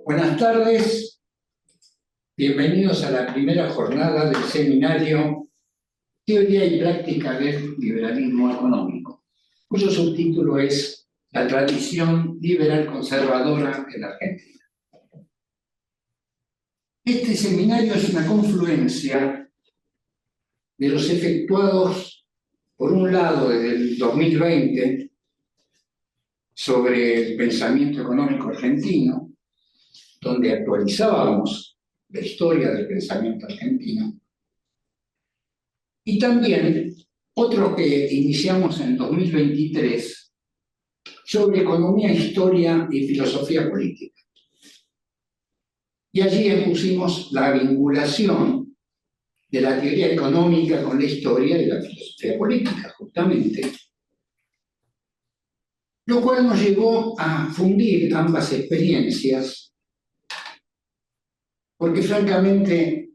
Buenas tardes, bienvenidos a la primera jornada del seminario Teoría y Práctica del Liberalismo Económico, cuyo subtítulo es La tradición liberal conservadora en Argentina. Este seminario es una confluencia de los efectuados, por un lado, desde el 2020, sobre el pensamiento económico argentino, donde actualizábamos la historia del pensamiento argentino, y también otro que iniciamos en 2023 sobre economía, historia y filosofía política. Y allí expusimos la vinculación de la teoría económica con la historia y la filosofía política, justamente, lo cual nos llevó a fundir ambas experiencias, porque francamente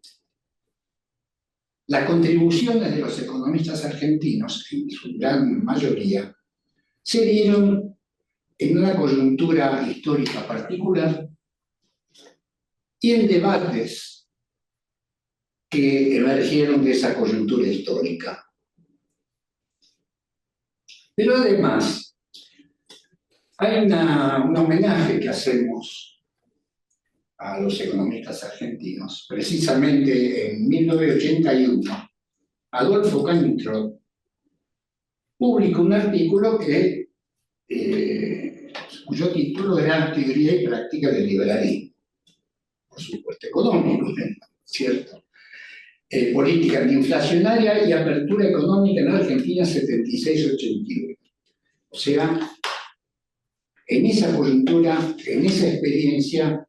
las contribuciones de los economistas argentinos, en su gran mayoría, se dieron en una coyuntura histórica particular y en debates que emergieron de esa coyuntura histórica. Pero además, hay un homenaje que hacemos a los economistas argentinos. Precisamente en 1981, Adolfo Canitro publicó un artículo cuyo título era Teoría y Práctica del Liberalismo. Por supuesto, económico, ¿cierto? Política antiinflacionaria y apertura económica en Argentina 76-81. O sea, en esa coyuntura, en esa experiencia,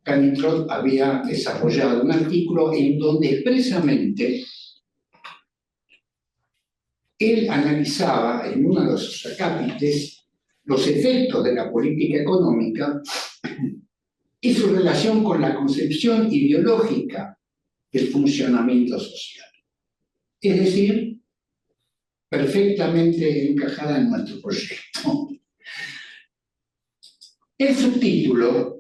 Canitro había desarrollado un artículo en donde expresamente él analizaba en uno de sus acápites los efectos de la política económica y su relación con la concepción ideológica del funcionamiento social. Es decir, perfectamente encajada en nuestro proyecto. El subtítulo,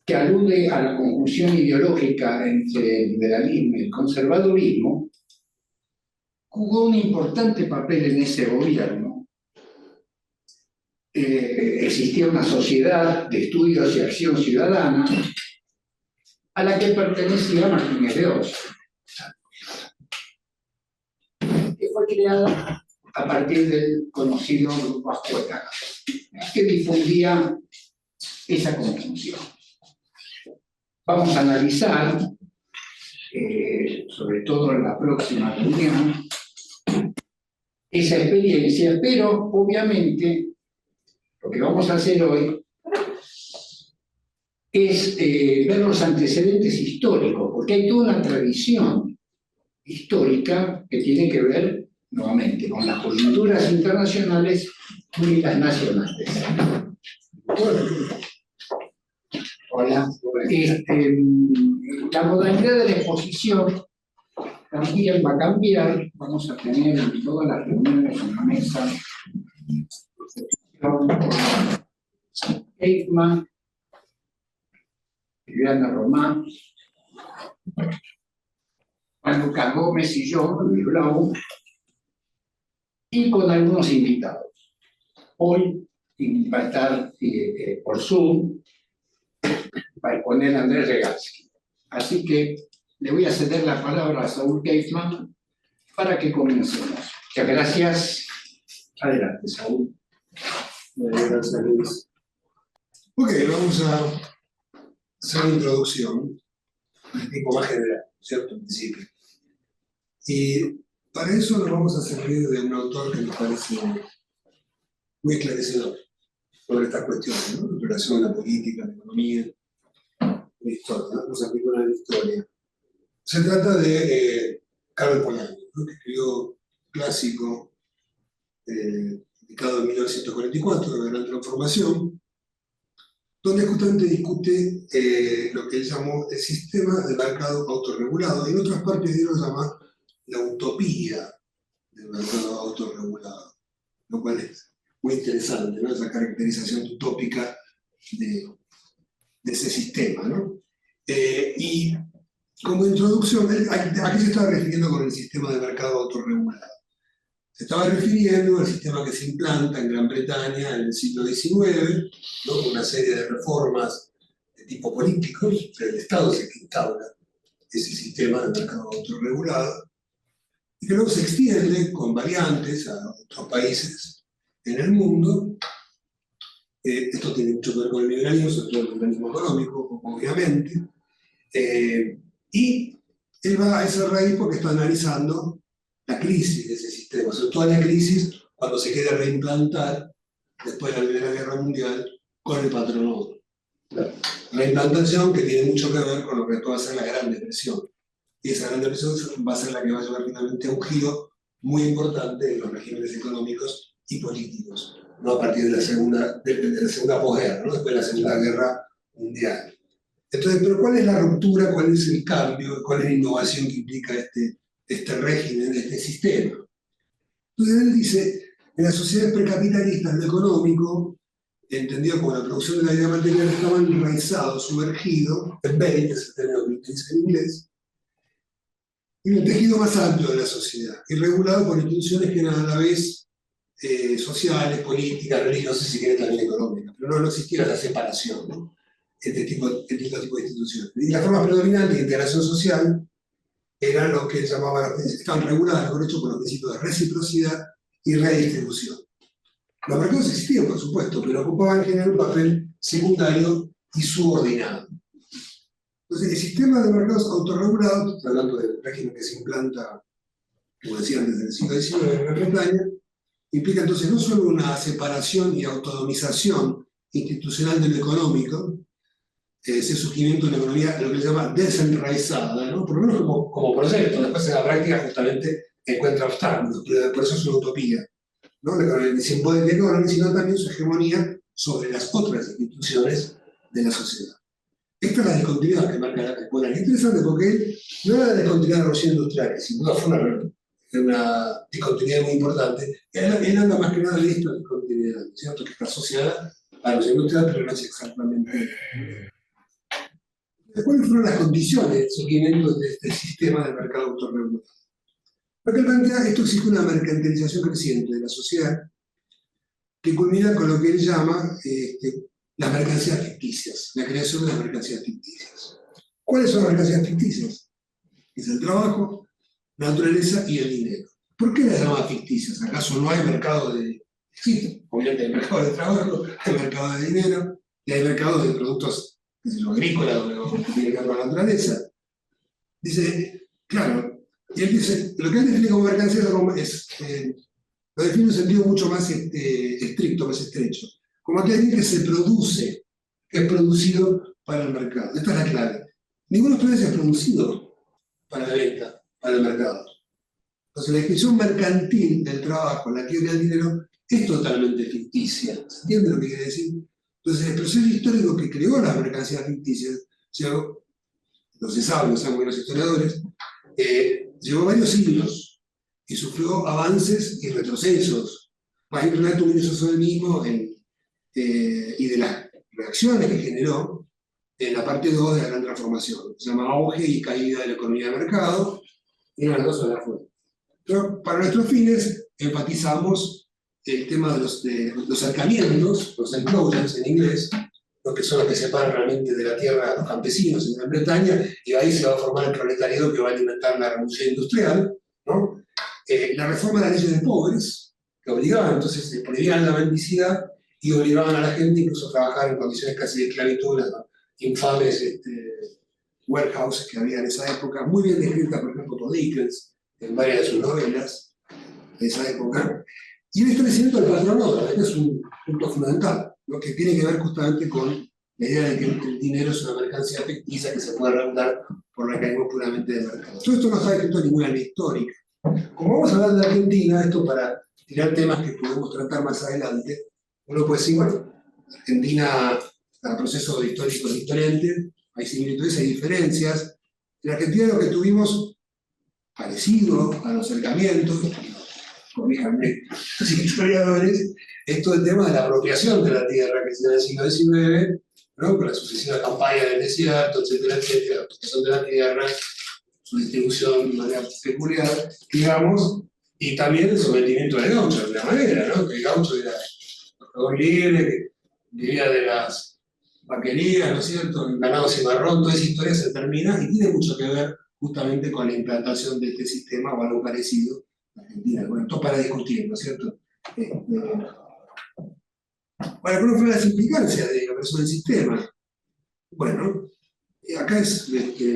que alude a la conjunción ideológica entre el liberalismo y el conservadurismo, jugó un importante papel en ese gobierno. Existía una sociedad de estudios y acción ciudadana a la que pertenecía Martínez de Oz, que fue creada a partir del conocido Grupo Ascuénaga, que difundía esa conjunción. Vamos a analizar, sobre todo en la próxima reunión, esa experiencia, pero obviamente lo que vamos a hacer hoy es ver los antecedentes históricos, porque hay toda una tradición histórica que tiene que ver, nuevamente, con las coyunturas internacionales y las nacionales. Hola. La modalidad de la exposición también va a cambiar. Vamos a tener en todas las reuniones una mesa Eichmann, Viviana Román, Juan Lucas Gómez y yo, Luis Blau, y con algunos invitados. Hoy va a estar por Zoom, va a exponer Andrés Regalski. Así que le voy a ceder la palabra a Saúl Kaufman para que comencemos. Muchas gracias. Adelante, Saúl. Gracias, Luis. Ok, vamos a hacer una introducción de tipo más general, ¿cierto? En principio. Y para eso nos vamos a servir de un autor que nos parece muy esclarecedor sobre estas cuestiones, ¿no? En relación a la política, la economía, la historia, ¿no? Nos aplica una historia. Se trata de Karl Polanyi, ¿no? Que escribió clásico publicado en 1944, La Gran Transformación, donde justamente discute lo que él llamó el sistema de mercado autorregulado, y en otras partes de él lo llama la utopía del mercado autorregulado, lo cual es muy interesante, ¿no? Esa caracterización utópica de ese sistema, ¿no? Y como introducción, aquí se estaba refiriendo con el sistema de mercado autorregulado. Se estaba refiriendo al sistema que se implanta en Gran Bretaña en el siglo XIX, ¿no? Con una serie de reformas de tipo político. El Estado se instaura ese sistema de mercado autorregulado, y que luego se extiende con variantes a otros países en el mundo. Esto tiene mucho que ver con el liberalismo, sobre todo el liberalismo económico, obviamente. Y él va a esa raíz porque está analizando la crisis de ese sistema, sobre todo la crisis cuando se quiere reimplantar después de la Primera Guerra Mundial con el patronato. Reimplantación que tiene mucho que ver con lo que va a ser la Gran Depresión. Y esa Gran Depresión va a ser la que va a llevar finalmente a un giro muy importante en los regímenes económicos y políticos, ¿no? A partir de la segunda posguerra, ¿no? Después de la Segunda Guerra Mundial. Entonces, pero ¿cuál es la ruptura, cuál es el cambio, cuál es la innovación que implica este régimen, este sistema? Entonces él dice, en las sociedades precapitalistas lo económico, entendido como la producción de la vida material, estaba enraizado, sumergido, embedded, es el término que utiliza en inglés, en el tejido más amplio de la sociedad, y regulado por instituciones que eran a la vez sociales, políticas, religiosas y si quiere también económicas, pero no existía esa separación, ¿no? Este tipo de instituciones. Y las formas predominantes de integración social eran lo que llamaban, estaban reguladas por hecho por los principios de reciprocidad y redistribución. Los mercados existían, por supuesto, pero ocupaban en general un papel secundario y subordinado. Entonces, el sistema de mercados autorregulados, hablando del régimen que se implanta, como decían, desde el siglo XIX en Gran Bretaña, implica entonces no solo una separación y autonomización institucional de lo económico, ese surgimiento de una economía, lo que se llama descentralizada, ¿no? Por lo menos como proyecto, después en la práctica justamente encuentra obstáculos, pero por eso es una utopía, ¿no? El símbolo de economía, sino también su hegemonía sobre las otras instituciones de la sociedad. Esta es la discontinuidad que marca la escuela. Es interesante porque él no era la discontinuidad de la revolución industrial, que sin duda fue una discontinuidad muy importante. Él anda más que nada en esta discontinuidad, ¿cierto? Que está asociada a la revolución industrial, pero no es exactamente. ¿Cuáles fueron las condiciones de surgimiento de este sistema de mercado autorregulado? Porque él plantea esto exige una mercantilización creciente de la sociedad que culmina con lo que él llama las mercancías ficticias, la creación de las mercancías ficticias. ¿Cuáles son las mercancías ficticias? Es el trabajo, la naturaleza y el dinero. ¿Por qué las llama ficticias? ¿Acaso no hay mercado de...? Existe, obviamente hay mercado de trabajo, hay mercado de dinero y hay mercado de productos agrícolas o que tiene que ver con la naturaleza. Dice, claro, y él dice, lo que él define como mercancía lo define en un sentido mucho más estricto, más estrecho. Como aquel que se produce, que es producido para el mercado. Esta es la clave. Ninguno de ustedes es producido para la venta, para el mercado. Entonces la descripción mercantil del trabajo, la quiebra del dinero, es totalmente ficticia. ¿Se entiende lo que quiere decir? Entonces el proceso histórico que creó las mercancías ficticias, no se sabe, lo saben los historiadores, llevó varios siglos y sufrió avances y retrocesos. Hay un relato muy sobre el mismo y de las reacciones que generó en la parte 2 de la Gran Transformación. Se llama Auge y Caída de la Economía de Mercado, y las dos son las fuentes. Pero para nuestros fines enfatizamos el tema de los acercamientos, los enclosures en inglés, los que son los que separan realmente de la tierra a los campesinos en Gran Bretaña, y ahí se va a formar el proletariado que va a alimentar la revolución industrial, ¿no? La reforma de las leyes de pobres, que obligaban, entonces, prohibían la mendicidad y obligaban a la gente incluso a trabajar en condiciones casi de esclavitud, las infames warehouses que había en esa época, muy bien descritas, por ejemplo, por Dickens, en varias de sus novelas de esa época. Y el establecimiento del patronato, este es un punto fundamental, ¿no? Que tiene que ver justamente con la idea de que el dinero es una mercancía ficticia que se puede regular por mecanismos puramente de mercado. Todo esto no está escrito en ninguna ley histórica. Como vamos a hablar de Argentina, esto para tirar temas que podemos tratar más adelante, uno puede decir, bueno, Argentina, el proceso histórico es diferente, hay similitudes, hay diferencias. En Argentina lo que tuvimos parecido a los acercamientos, corríjanme los historiadores, esto del tema de la apropiación de la tierra que se da en el siglo XIX ¿no? Con la sucesivas campañas del desierto, etcétera, etcétera, la ocupación de la tierra, su distribución de manera peculiar, digamos, y también el sometimiento del gaucho, de alguna manera, ¿no? Que el gaucho era trabajador libre, que vivía de las vaquerías, ¿no es cierto? El ganado cimarrón, toda esa historia se termina y tiene mucho que ver justamente con la implantación de este sistema o algo parecido en Argentina. Bueno, esto para discutir, ¿no es cierto? Bueno, ¿cuáles fueron las implicancias de la creación del sistema? Bueno, acá es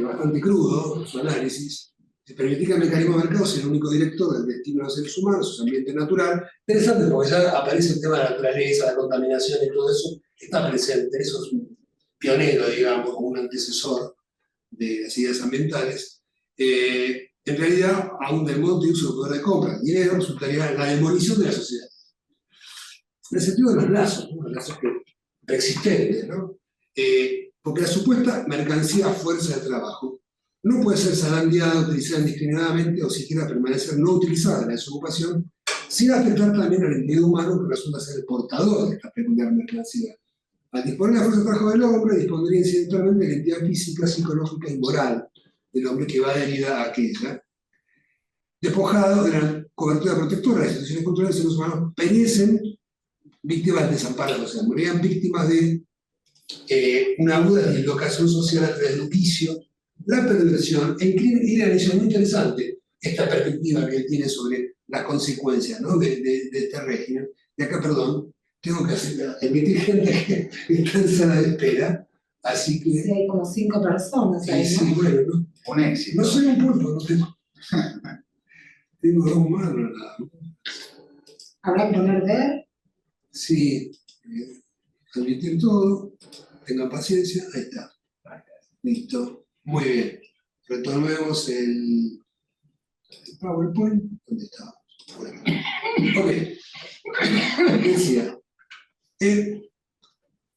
bastante crudo su análisis. Se permitía que el mecanismo de mercado sea el único director del destino de los seres humanos, su ambiente natural. Interesante porque ya aparece el tema de la naturaleza, la contaminación y todo eso, está presente. Eso es un pionero, digamos, como un antecesor de las ideas ambientales. En realidad, aún del modo de uso del poder de compra, el dinero resultaría en la demolición de la sociedad. En el sentido de los lazos, ¿no? Los lazos preexistentes, ¿no? Porque la supuesta mercancía a fuerza de trabajo no puede ser zarandeada, utilizada indiscriminadamente o siquiera permanecer no utilizada en la desocupación, sin afectar también al individuo humano que resulta ser el portador de esta peculiar mercancía. Al disponer de la fuerza de trabajo del hombre, dispondría incidentalmente de la entidad física, psicológica y moral del hombre que va adherida a aquella. Despojado de la cobertura protectora de las instituciones culturales, los seres humanos perecen víctimas del desamparo social, morían víctimas de una aguda dislocación social a través del vicio, la perversión, el crimen y la lesión. Muy interesante esta perspectiva que él tiene sobre las consecuencias, ¿no? de este régimen. Y acá, perdón, tengo que emitir gente que está en sala de espera, así que... Sí, hay como 5 personas ahí, ¿no? Sí, bueno, ¿no? Un éxito. No soy un pulpo, no tengo... tengo 2 manos nada más. ¿Habrá que poner ver? Sí, admitir todo, tengan paciencia, ahí está. Listo, muy bien. Retomemos el PowerPoint. ¿Dónde está? Bueno. Ok. Decía,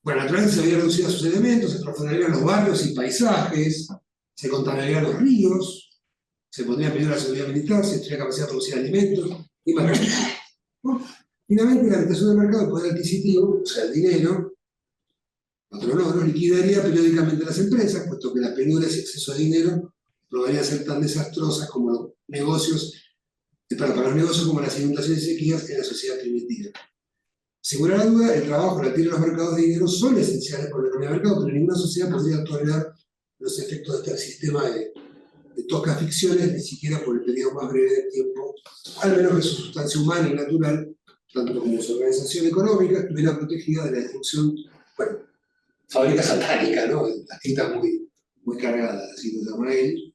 bueno, la naturaleza se había reducido a sus elementos, se transformarían los barrios y paisajes, se contaminarían los ríos, se pondría en peligro la seguridad militar, se tendría capacidad de producir alimentos y más. Finalmente, la limitación del mercado, el poder adquisitivo, o sea, el dinero, otro no, liquidaría periódicamente las empresas, puesto que las penurias y exceso de dinero probarían ser tan desastrosas como los negocios, para los negocios como las inundaciones y sequías en la sociedad primitiva. Sin la duda, el trabajo, la tierra y los mercados de dinero son esenciales por la economía de mercado, pero ninguna sociedad podría tolerar los efectos de este sistema de toscas ficciones, ni siquiera por el periodo más breve de tiempo, al menos que su sustancia humana y natural, tanto como su organización económica, estuviera protegida de la destrucción, bueno, fábrica satánica, ¿no? Las tintas muy cargadas, así lo llama él.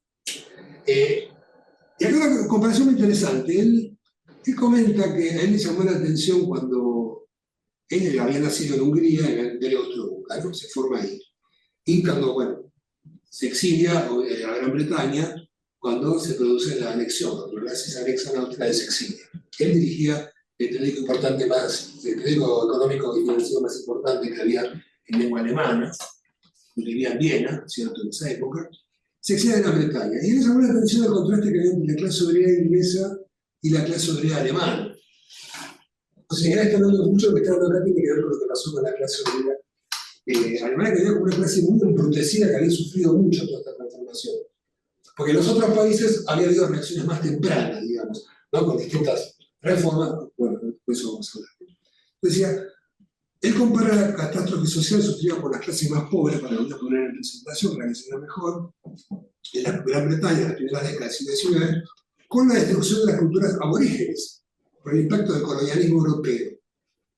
Y acá una comparación muy interesante. Él comenta que a él le llamó la atención cuando él había nacido en Hungría, en el Imperio Austrohúngaro, ¿no? Se forma ahí. Y cuando, bueno, se exilia a Gran Bretaña, cuando se produce la anexión, cuando las se anexan a Austria, se exilia. Él dirigía el periódico importante más, el periódico económico y financiero más importante que había en lengua alemana, que vivía en Viena, ¿cierto?, en esa época, se exilia de Gran Bretaña. Y él llamó la atención el contraste que había entre la clase obrera inglesa y la clase obrera alemana. O sea, ya está hablando mucho de lo que está hablando acá, tiene que ver con lo que pasó con la clase obrera alemana, que había como una clase muy embrutecida que había sufrido mucho toda esta transformación. Porque en los otros países había habido reacciones más tempranas, digamos, ¿no? Con distintas reformas. Bueno, de eso vamos a hablar. Decía, él compara la catástrofe social sufrida por las clases más pobres, para una poner en presentación, para que se vea mejor, en la Gran Bretaña, en las primeras décadas del siglo XIX, con la destrucción de las culturas aborígenes, por el impacto del colonialismo europeo,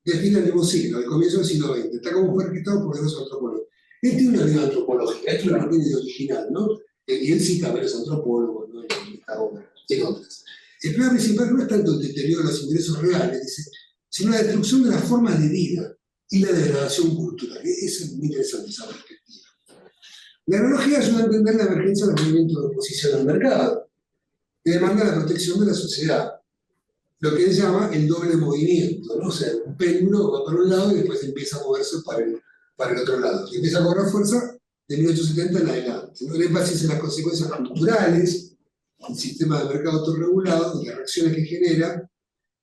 del fin del mismo siglo, del comienzo del siglo XX. Está como fue arquitectado por los antropólogos. Él tiene una vida antropológica, esto es lo que tiene de original, ¿no? Y él cita a varios antropólogos, ¿no?, en esta obra, en otras. El problema principal no es tanto el deterioro de los ingresos reales, dice, sino la destrucción de las formas de vida y la degradación cultural. Es muy interesante esa perspectiva. La analogía ayuda a entender la emergencia de los movimientos de oposición al mercado, que demanda la protección de la sociedad, lo que él llama el doble movimiento, ¿no? O sea, un péndulo va para un lado y después empieza a moverse para el otro lado. Y empieza a cobrar fuerza de 1870 en adelante. ¿No? El énfasis en las consecuencias culturales, el sistema de mercado autorregulado y las reacciones que genera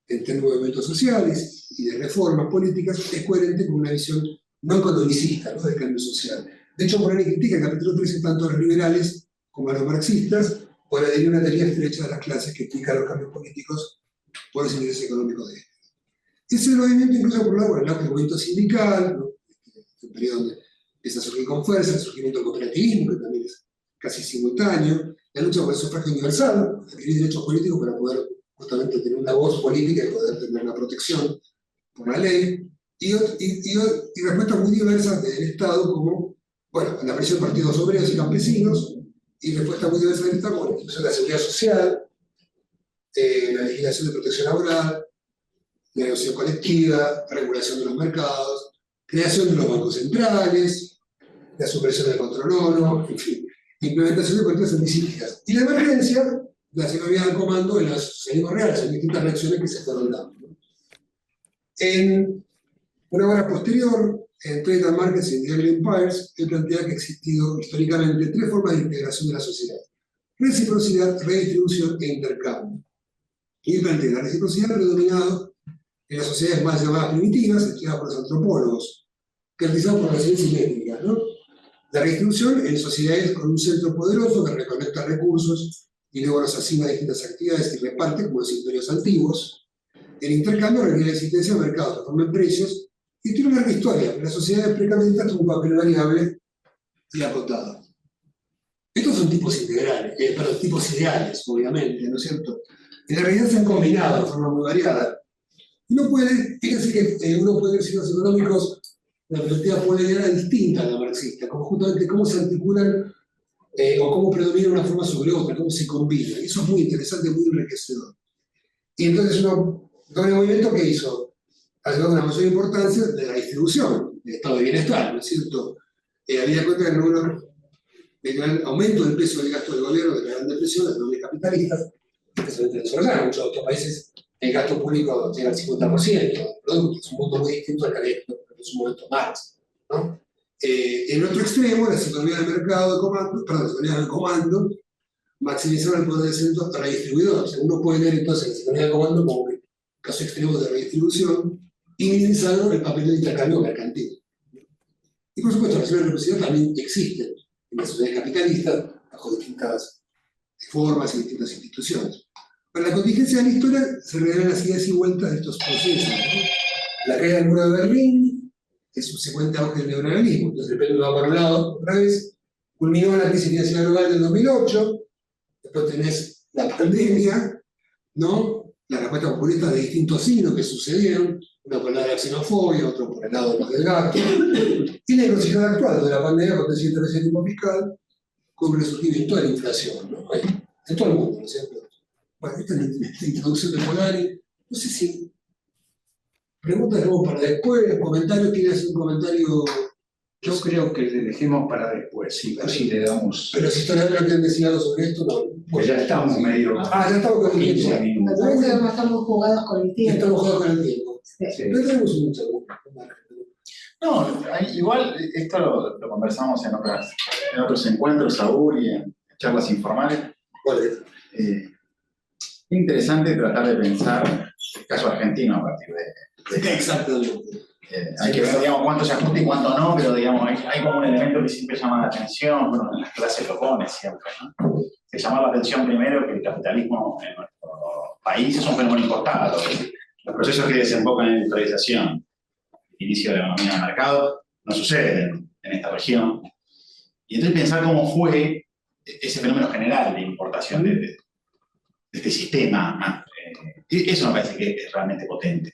en términos de movimientos sociales y de reformas políticas es coherente con una visión no economicista, ¿no?, del cambio social. De hecho, Morales critica en el capítulo 13 tanto a los liberales como a los marxistas por adherir a una teoría estrecha de las clases que explica los cambios políticos por los intereses económicos de ellos. Ese movimiento incluso por el movimiento sindical, ¿no?, un periodo donde empieza a surgir con fuerza, el surgimiento del cooperativismo, que también es casi simultáneo, la lucha por el sufragio universal, adquirir derechos políticos para poder justamente tener una voz política y poder tener una protección por la ley, y respuestas muy diversas del Estado, como, bueno, la presión de partidos obreros y campesinos, y respuestas muy diversas del Estado, como la institución de la seguridad social, la legislación de protección laboral, la negociación colectiva, regulación de los mercados, creación de los bancos centrales, la supresión del control oro, en fin, implementación de políticas anticíclicas. Y la emergencia, la economía del comando en los socialismos reales, en distintas reacciones que se fueron dando. En una obra posterior, en Trade and Markets y Digital Empires, él plantea que ha existido históricamente tres formas de integración de la sociedad: reciprocidad, redistribución e intercambio. Y él plantea la reciprocidad predominado en las sociedades más llamadas primitivas, estudiadas por los antropólogos, caracterizadas por relaciones simétricas, ¿no? La redistribución en sociedades con un centro poderoso que reconecta recursos y luego los asigna a distintas actividades y reparte, como los imperios antiguos. El intercambio requiere la existencia de mercados que forman precios y tiene una larga historia. En las sociedades precapitalistas tuvo un papel variable y acotado. Estos son tipos integrales, tipos ideales, obviamente, ¿no es cierto? En la realidad se han combinado de forma muy variada. Fíjense que uno puede ver signos económicos, la perspectiva política era distinta a la marxista, como justamente cómo se articulan o cómo predomina una forma sobre otra, cómo se combinan. Eso es muy interesante, muy enriquecedor. Y entonces un doble movimiento que hizo, ha llevado una mayor importancia de la distribución del estado de bienestar, ¿no es cierto? Había cuenta que el gran aumento del peso del gasto del gobierno, de la Gran Depresión, de las economías capitalistas, especialmente venezolanas, en muchos otros países el gasto público llega al 50% del producto. Es un mundo muy distinto al que es un momento Marx, ¿no? En otro extremo, las economías del mercado de comando, perdón, las economías del comando, maximizaron el poder del centro redistribuidor. O sea, uno puede ver entonces las economías de comando como un caso extremo de redistribución y minimizaron el papel del intercambio mercantil. Y por supuesto, las relaciones de reciprocidad también existen en las sociedades capitalistas, bajo distintas formas y distintas instituciones. Para la contingencia de la historia se revelan las ideas y vueltas de estos procesos, ¿no? La caída del muro de Berlín, el subsecuente auge del neoliberalismo, entonces el péndulo va para un lado otra vez, culminó en la crisis financiera global del 2008, después tenés la pandemia, ¿no? La respuesta populista de distintos signos que sucedieron, uno por el lado de la xenofobia, otro por el lado de los del gasto, y la encrucijada actual de la pandemia con el creciente tipo fiscal, con el resurgimiento de la inflación, ¿no? En todo el mundo, ¿no es cierto? Bueno, esta es la introducción de Polari. No sé si preguntas luego para después, comentarios, ¿quiere hacer un comentario? Yo creo que le dejemos para después, sí, así le damos. Pero si historiadores quieren decir algo sobre esto, no. Pues ya estamos medio. Ya estamos con el 15 tiempo. minutos. Me parece que no estamos jugados con el tiempo. Estamos jugados con el tiempo. Sí. Sí. No tenemos mucho. No, igual esto lo conversamos en otros encuentros, Saúl, y en charlas informales. ¿Cuál es? Interesante tratar de pensar el caso argentino a partir de Exactamente. hay que ver, digamos, cuánto se ajusta y cuánto no, pero digamos, hay como un elemento que siempre llama la atención, bueno, en las clases lo pone siempre, ¿no? Que llama la atención primero que el capitalismo en nuestro país es un fenómeno importado. Los procesos que desembocan en la industrialización, el inicio de la economía de mercado, no suceden en esta región. Y entonces pensar cómo fue ese fenómeno general de importación de este sistema, eso me parece que es realmente potente.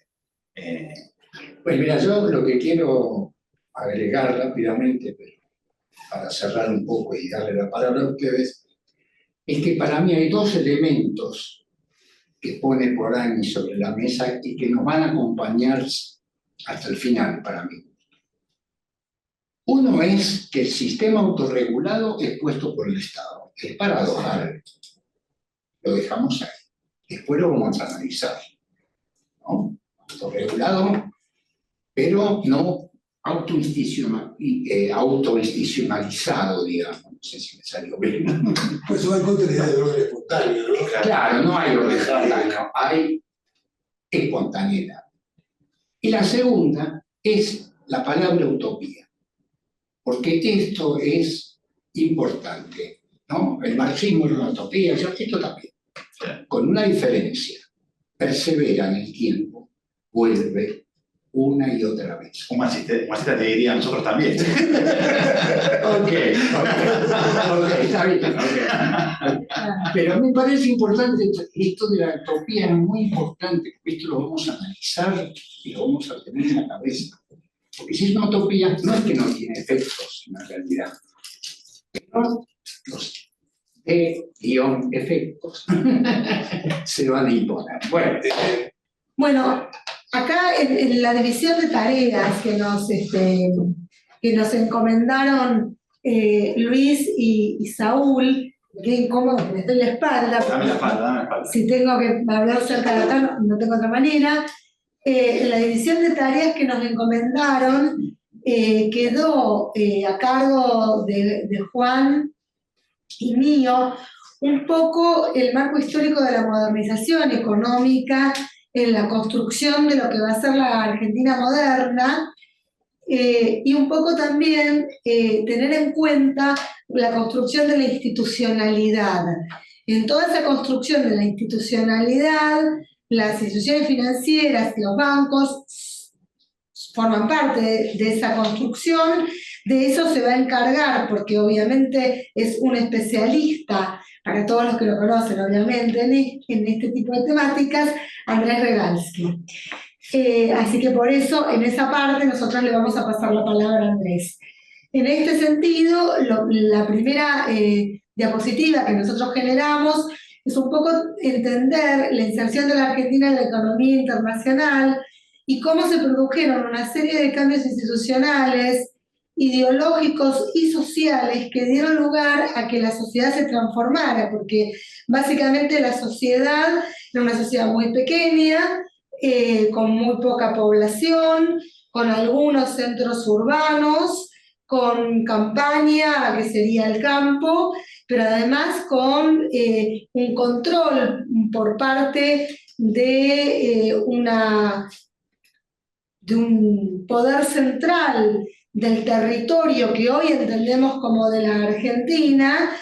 Pues mira, yo lo que quiero agregar rápidamente, pero para cerrar un poco y darle la palabra a ustedes, es que para mí hay dos elementos que pone Polanyi sobre la mesa y que nos van a acompañar hasta el final para mí. Uno es que el sistema autorregulado es puesto por el Estado. Es paradojal. Lo dejamos ahí. Después lo vamos a analizar, ¿no? Autorregulado, pero no autoinstitucionalizado, digamos. No sé si me salió bien. Pues eso va en contra de la idea de orden espontáneo, ¿no? Claro, no hay orden espontáneo, hay espontaneidad. Y la segunda es la palabra utopía, porque esto es importante, ¿no? El marxismo es una utopía, esto también, con una diferencia: persevera en el tiempo, vuelve una y otra vez. Un marxista te diría, nosotros también. Ok, está bien. Pero me parece importante esto de la utopía, es muy importante, porque esto lo vamos a analizar y lo vamos a tener en la cabeza. Porque si es una utopía, no es que no tiene efectos en la realidad, pero los efectos se van a imponer. Bueno, acá en la división de tareas que nos encomendaron Luis y Saúl, que incómodo, les doy la espalda. Dame la espalda. Si tengo que hablar cerca de acá, no tengo otra manera. En la división de tareas que nos encomendaron, quedó a cargo de Juan y mío un poco el marco histórico de la modernización económica en la construcción de lo que va a ser la Argentina moderna, y un poco también tener en cuenta la construcción de la institucionalidad. En toda esa construcción de la institucionalidad, las instituciones financieras y los bancos forman parte de esa construcción. De eso se va a encargar, porque obviamente es un especialista, para todos los que lo conocen, obviamente, en este tipo de temáticas, Andrés Regalsky. Así que por eso, en esa parte, nosotros le vamos a pasar la palabra a Andrés. En este sentido, la primera diapositiva que nosotros generamos es un poco entender la inserción de la Argentina en la economía internacional y cómo se produjeron una serie de cambios institucionales, ideológicos y sociales que dieron lugar a que la sociedad se transformara, porque básicamente la sociedad era una sociedad muy pequeña, con muy poca población, con algunos centros urbanos, con campaña, que sería el campo, pero además con un control por parte de un poder central del territorio que hoy entendemos como de la Argentina,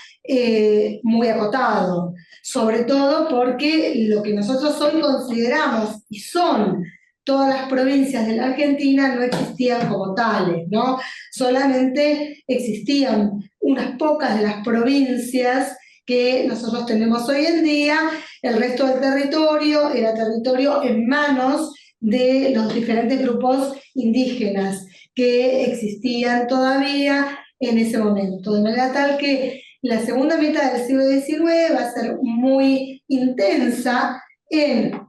muy acotado, sobre todo porque lo que nosotros hoy consideramos y son todas las provincias de la Argentina no existían como tales, ¿no? Solamente existían unas pocas de las provincias que nosotros tenemos hoy en día. El resto del territorio era territorio en manos de los diferentes grupos indígenas que existían todavía en ese momento, de manera tal que la segunda mitad del siglo XIX va a ser muy intensa en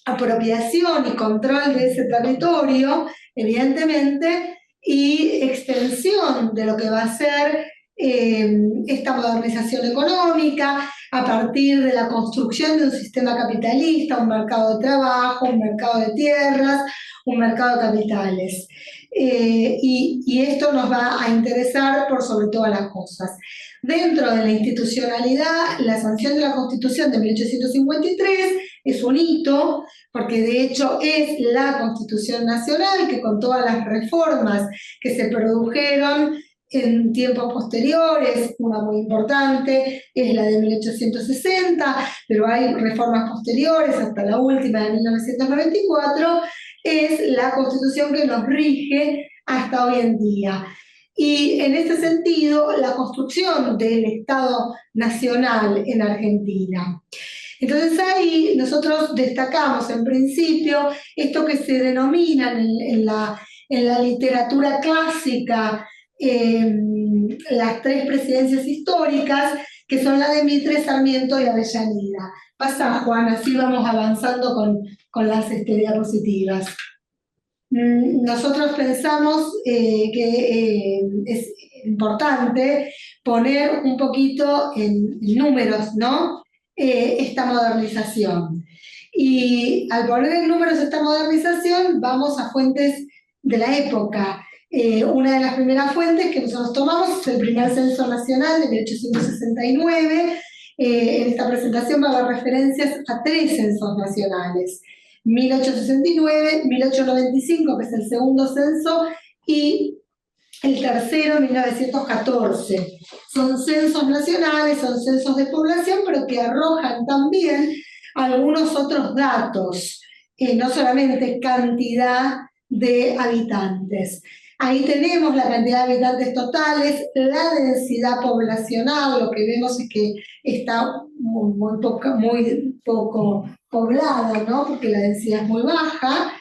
apropiación y control de ese territorio, evidentemente, y extensión de lo que va a ser esta modernización económica a partir de la construcción de un sistema capitalista, un mercado de trabajo, un mercado de tierras, un mercado de capitales. Y esto nos va a interesar por sobre todas las cosas. Dentro de la institucionalidad, la sanción de la Constitución de 1853 es un hito, porque de hecho es la Constitución Nacional que, con todas las reformas que se produjeron en tiempos posteriores, una muy importante es la de 1860, pero hay reformas posteriores hasta la última de 1994, es la Constitución que nos rige hasta hoy en día. Y en este sentido, la construcción del Estado Nacional en Argentina. Entonces ahí nosotros destacamos en principio esto que se denomina en la literatura clásica las tres presidencias históricas, que son la de Mitre, Sarmiento y Avellaneda. Pasa, Juan, así vamos avanzando con las diapositivas. Nosotros pensamos que es importante poner un poquito en números, ¿no? Esta modernización. Y al poner en números esta modernización, vamos a fuentes de la época. Una de las primeras fuentes que nosotros tomamos es el primer censo nacional de 1869. En esta presentación va a haber referencias a 3 censos nacionales. 1869, 1895, que es el segundo censo, y el tercero, 1914. Son censos nacionales, son censos de población, pero que arrojan también algunos otros datos, no solamente cantidad de habitantes. Ahí tenemos la cantidad de habitantes totales, la densidad poblacional, lo que vemos es que está muy poco poblada, ¿no? Porque la densidad es muy baja.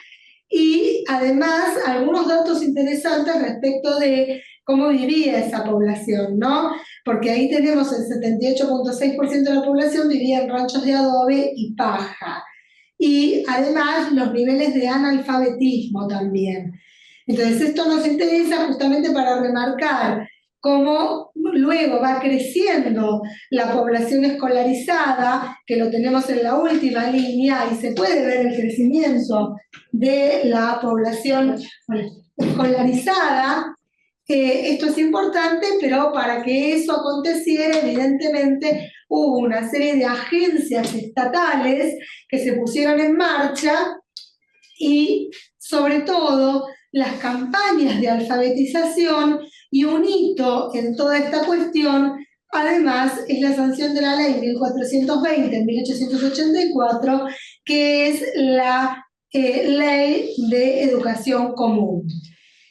Y además algunos datos interesantes respecto de cómo vivía esa población, ¿no? Porque ahí tenemos el 78.6% de la población vivía en ranchos de adobe y paja. Y además los niveles de analfabetismo también. Entonces esto nos interesa justamente para remarcar cómo luego va creciendo la población escolarizada, que lo tenemos en la última línea, y se puede ver el crecimiento de la población escolarizada. Esto es importante, pero para que eso aconteciera, evidentemente hubo una serie de agencias estatales que se pusieron en marcha y, sobre todo, las campañas de alfabetización, y un hito en toda esta cuestión, además, es la sanción de la ley 1420 en 1884, que es la ley de educación común.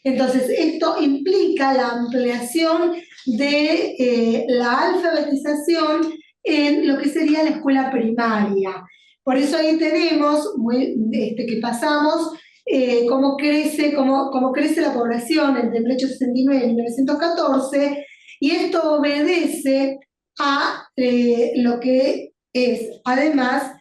Entonces, esto implica la ampliación de la alfabetización en lo que sería la escuela primaria. Por eso ahí tenemos que pasamos cómo crece la población entre 1869 y 1914, y esto obedece a lo que es, además,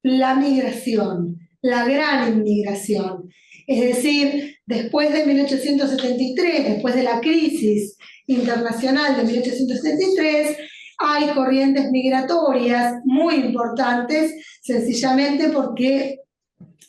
la migración, la gran inmigración. Es decir, después de 1873, después de la crisis internacional de 1873, hay corrientes migratorias muy importantes, sencillamente porque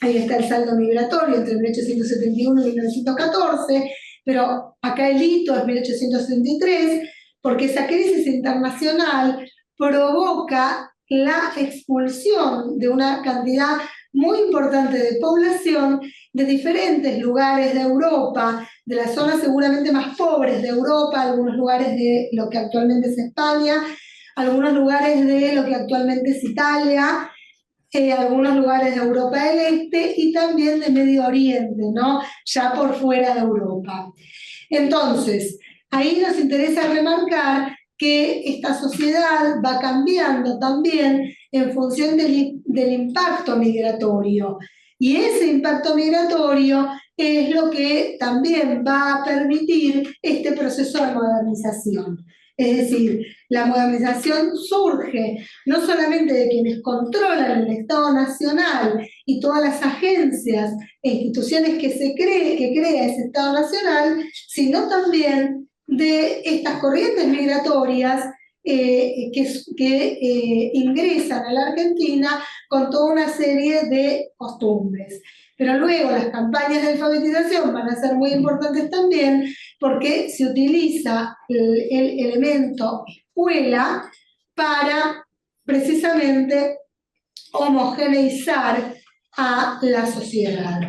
ahí está el saldo migratorio entre 1871 y 1914, pero acá el hito es 1873, porque esa crisis internacional provoca la expulsión de una cantidad muy importante de población de diferentes lugares de Europa, de las zonas seguramente más pobres de Europa, algunos lugares de lo que actualmente es España, algunos lugares de lo que actualmente es Italia, algunos lugares de Europa del Este y también de Medio Oriente, ¿no? Ya por fuera de Europa. Entonces, ahí nos interesa remarcar que esta sociedad va cambiando también en función del impacto migratorio. Y ese impacto migratorio es lo que también va a permitir este proceso de modernización. Es decir, la modernización surge no solamente de quienes controlan el Estado Nacional y todas las agencias e instituciones que crea ese Estado Nacional, sino también de estas corrientes migratorias que ingresan a la Argentina con toda una serie de costumbres. Pero luego las campañas de alfabetización van a ser muy importantes también, porque se utiliza el elemento escuela para precisamente homogeneizar a la sociedad.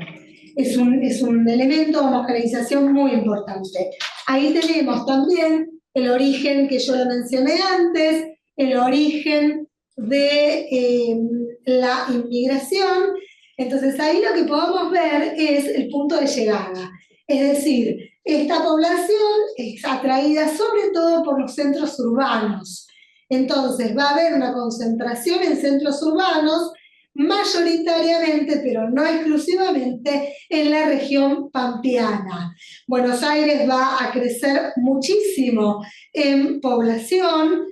Es un elemento de homogeneización muy importante. Ahí tenemos también el origen que yo lo mencioné antes, el origen de la inmigración. Entonces ahí lo que podemos ver es el punto de llegada. Es decir, esta población es atraída sobre todo por los centros urbanos. Entonces va a haber una concentración en centros urbanos, mayoritariamente, pero no exclusivamente, en la región pampeana. Buenos Aires va a crecer muchísimo en población,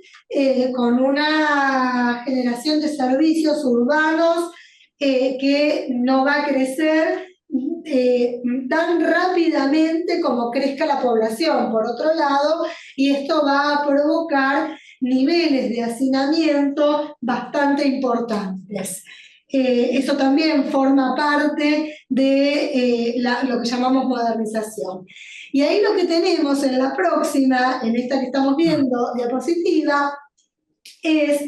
con una generación de servicios urbanos que no va a crecer tan rápidamente como crezca la población, por otro lado, y esto va a provocar niveles de hacinamiento bastante importantes. Eso también forma parte de lo que llamamos modernización. Y ahí lo que tenemos en la próxima, en esta que estamos viendo, diapositiva, es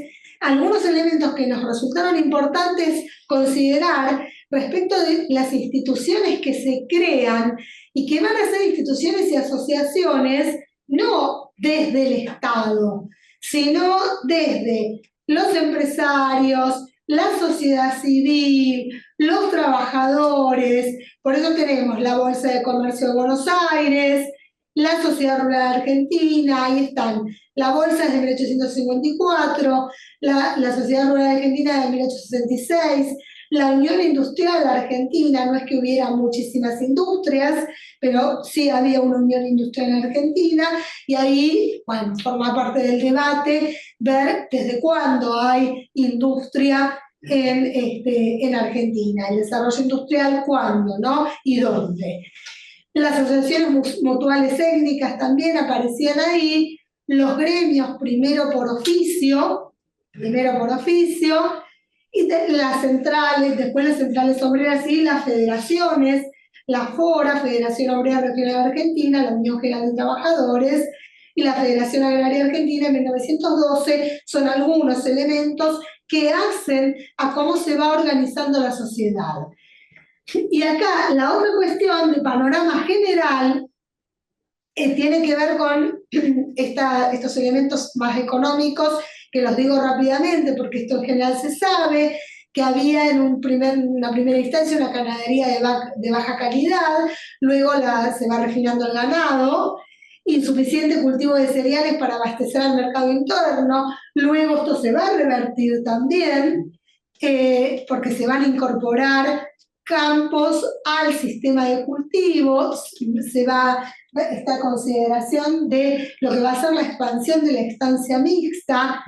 algunos elementos que nos resultaron importantes considerar respecto de las instituciones que se crean y que van a ser instituciones y asociaciones no desde el Estado, sino desde los empresarios, la sociedad civil, los trabajadores. Por eso tenemos la Bolsa de Comercio de Buenos Aires, la Sociedad Rural Argentina, ahí están. La Bolsa es de 1854, la Sociedad Rural Argentina de 1866, la Unión Industrial Argentina, no es que hubiera muchísimas industrias, pero sí había una Unión Industrial en Argentina, y ahí, bueno, forma parte del debate ver desde cuándo hay industria en Argentina, el desarrollo industrial, cuándo, ¿no? Y dónde. Las asociaciones mutuales étnicas también aparecían ahí, los gremios primero por oficio, y las centrales, después las centrales obreras y las federaciones, la FORA, Federación Obrera Regional Argentina, la Unión General de Trabajadores y la Federación Agraria Argentina en 1912, son algunos elementos que hacen a cómo se va organizando la sociedad. Y acá la otra cuestión de panorama general tiene que ver con estos elementos más económicos, que los digo rápidamente porque esto en general se sabe, que había en una primera instancia una ganadería de baja calidad, luego se va refinando el ganado, insuficiente cultivo de cereales para abastecer al mercado interno, luego esto se va a revertir también, porque se van a incorporar campos al sistema de cultivos, se va esta consideración de lo que va a ser la expansión de la estancia mixta,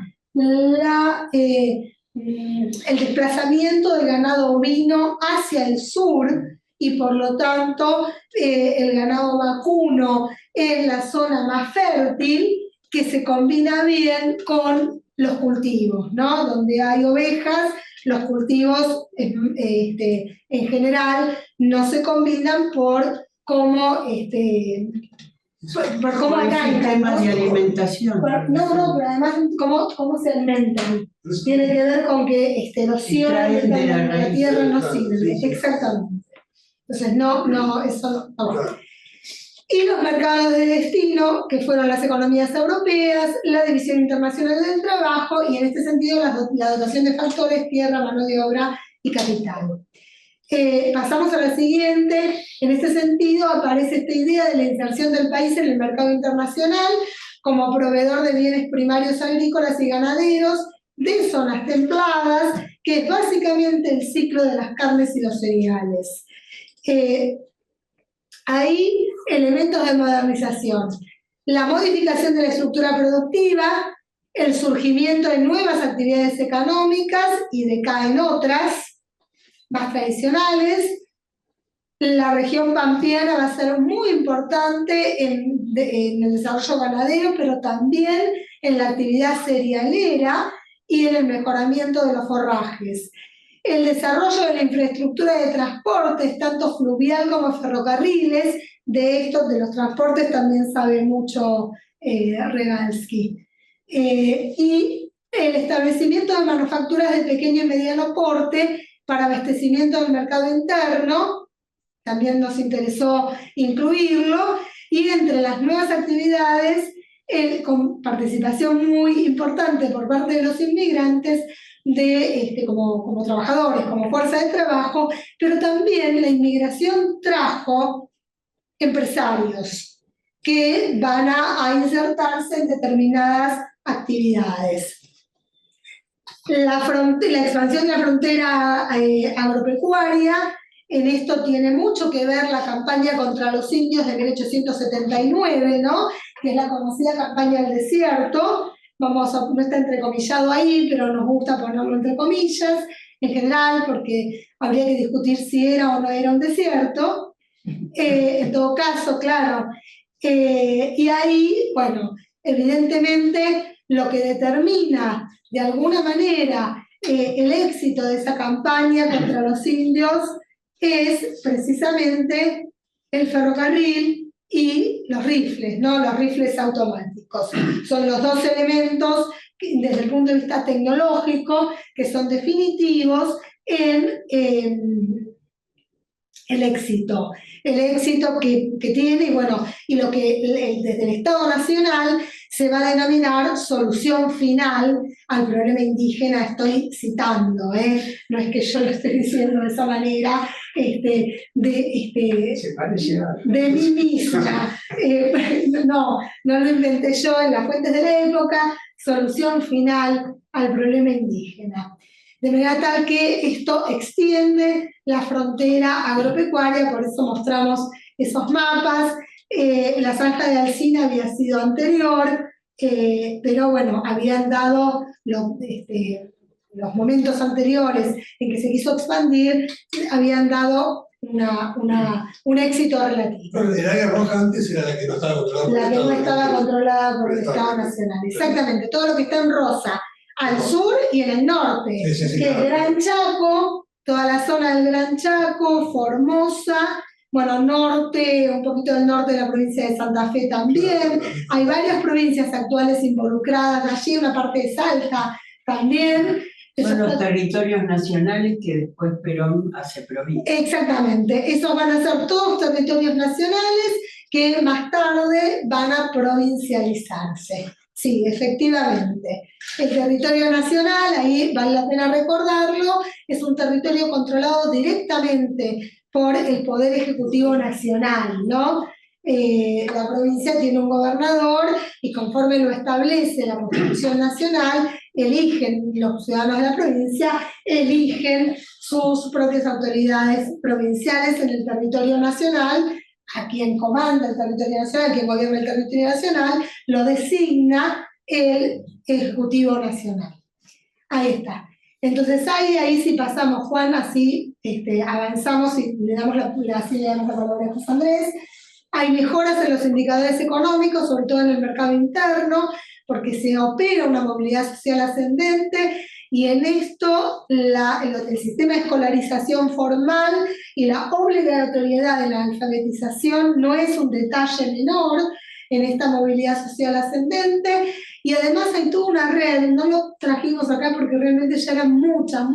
el desplazamiento del ganado ovino hacia el sur y por lo tanto el ganado vacuno en la zona más fértil, que se combina bien con los cultivos, ¿no? Donde hay ovejas, los cultivos en general no se combinan por cómo arrancan, temas de alimentación. No, pero además cómo se alimentan. Tiene que ver con que erosionan la tierra, no sirve. Exactamente. Entonces, eso no va. Y los mercados de destino, que fueron las economías europeas, la División Internacional del Trabajo, y en este sentido la dotación de factores, tierra, mano de obra y capital. Pasamos a la siguiente. En este sentido aparece esta idea de la inserción del país en el mercado internacional como proveedor de bienes primarios agrícolas y ganaderos de zonas templadas, que es básicamente el ciclo de las carnes y los cereales. Hay elementos de modernización, la modificación de la estructura productiva, el surgimiento de nuevas actividades económicas y decaen otras más tradicionales. La región pampeana va a ser muy importante en el desarrollo ganadero, pero también en la actividad cerealera y en el mejoramiento de los forrajes. El desarrollo de la infraestructura de transportes, tanto fluvial como ferrocarriles, de los transportes también sabe mucho Regalsky. Y el establecimiento de manufacturas de pequeño y mediano porte para abastecimiento del mercado interno, también nos interesó incluirlo, y entre las nuevas actividades, con participación muy importante por parte de los inmigrantes, como trabajadores, como fuerza de trabajo, pero también la inmigración trajo empresarios que van a insertarse en determinadas actividades. La expansión de la frontera agropecuaria, en esto tiene mucho que ver la campaña contra los indios de 1879, ¿no? Que es la conocida campaña del desierto. No está entrecomillado ahí, pero nos gusta ponerlo entre comillas, en general, porque habría que discutir si era o no era un desierto. En todo caso, claro. Y ahí, bueno, evidentemente lo que determina de alguna manera el éxito de esa campaña contra los indios es precisamente el ferrocarril y los rifles, ¿no? Los rifles automáticos. económicos. Son los dos elementos desde el punto de vista tecnológico que son definitivos en el éxito que tiene, y bueno, y lo que desde el Estado Nacional se va a denominar solución final al problema indígena. Estoy citando, no es que yo lo esté diciendo de esa manera, Se parece a... de mí misma. No lo inventé yo, en las fuentes de la época, solución final al problema indígena. De manera tal que esto extiende la frontera agropecuaria, por eso mostramos esos mapas. La zanja de Alsina había sido anterior, pero bueno, habían dado los momentos anteriores en que se quiso expandir, habían dado un éxito relativo. Pero el área roja antes era la que no estaba controlada por el La que no Estado. estaba controlada por el Estado Nacional. Exactamente, todo lo que está en rosa, al sur y en el norte, Sí, sí, sí, que es claro. Gran Chaco, toda la zona del Gran Chaco, Formosa, bueno, norte, un poquito del norte de la provincia de Santa Fe también. Hay varias provincias actuales involucradas allí, una parte de Salta también. Son los territorios nacionales que después Perón hace provincia. Exactamente, esos van a ser todos territorios nacionales que más tarde van a provincializarse. Sí, efectivamente. El territorio nacional, ahí vale la pena recordarlo, es un territorio controlado directamente por el Poder Ejecutivo Nacional, ¿no? La provincia tiene un gobernador y conforme lo establece la Constitución Nacional, los ciudadanos de la provincia eligen sus propias autoridades provinciales en el territorio nacional. A quien comanda el territorio nacional, quien gobierna el territorio nacional, lo designa el Ejecutivo Nacional. Ahí está. Entonces ahí sí pasamos, Juan, así avanzamos y le damos la palabra a José Andrés. Hay mejoras en los indicadores económicos, sobre todo en el mercado interno, porque se opera una movilidad social ascendente, y en esto el sistema de escolarización formal y la obligatoriedad de la alfabetización no es un detalle menor en esta movilidad social ascendente. Y además hay toda una red, no lo trajimos acá porque realmente ya era mucha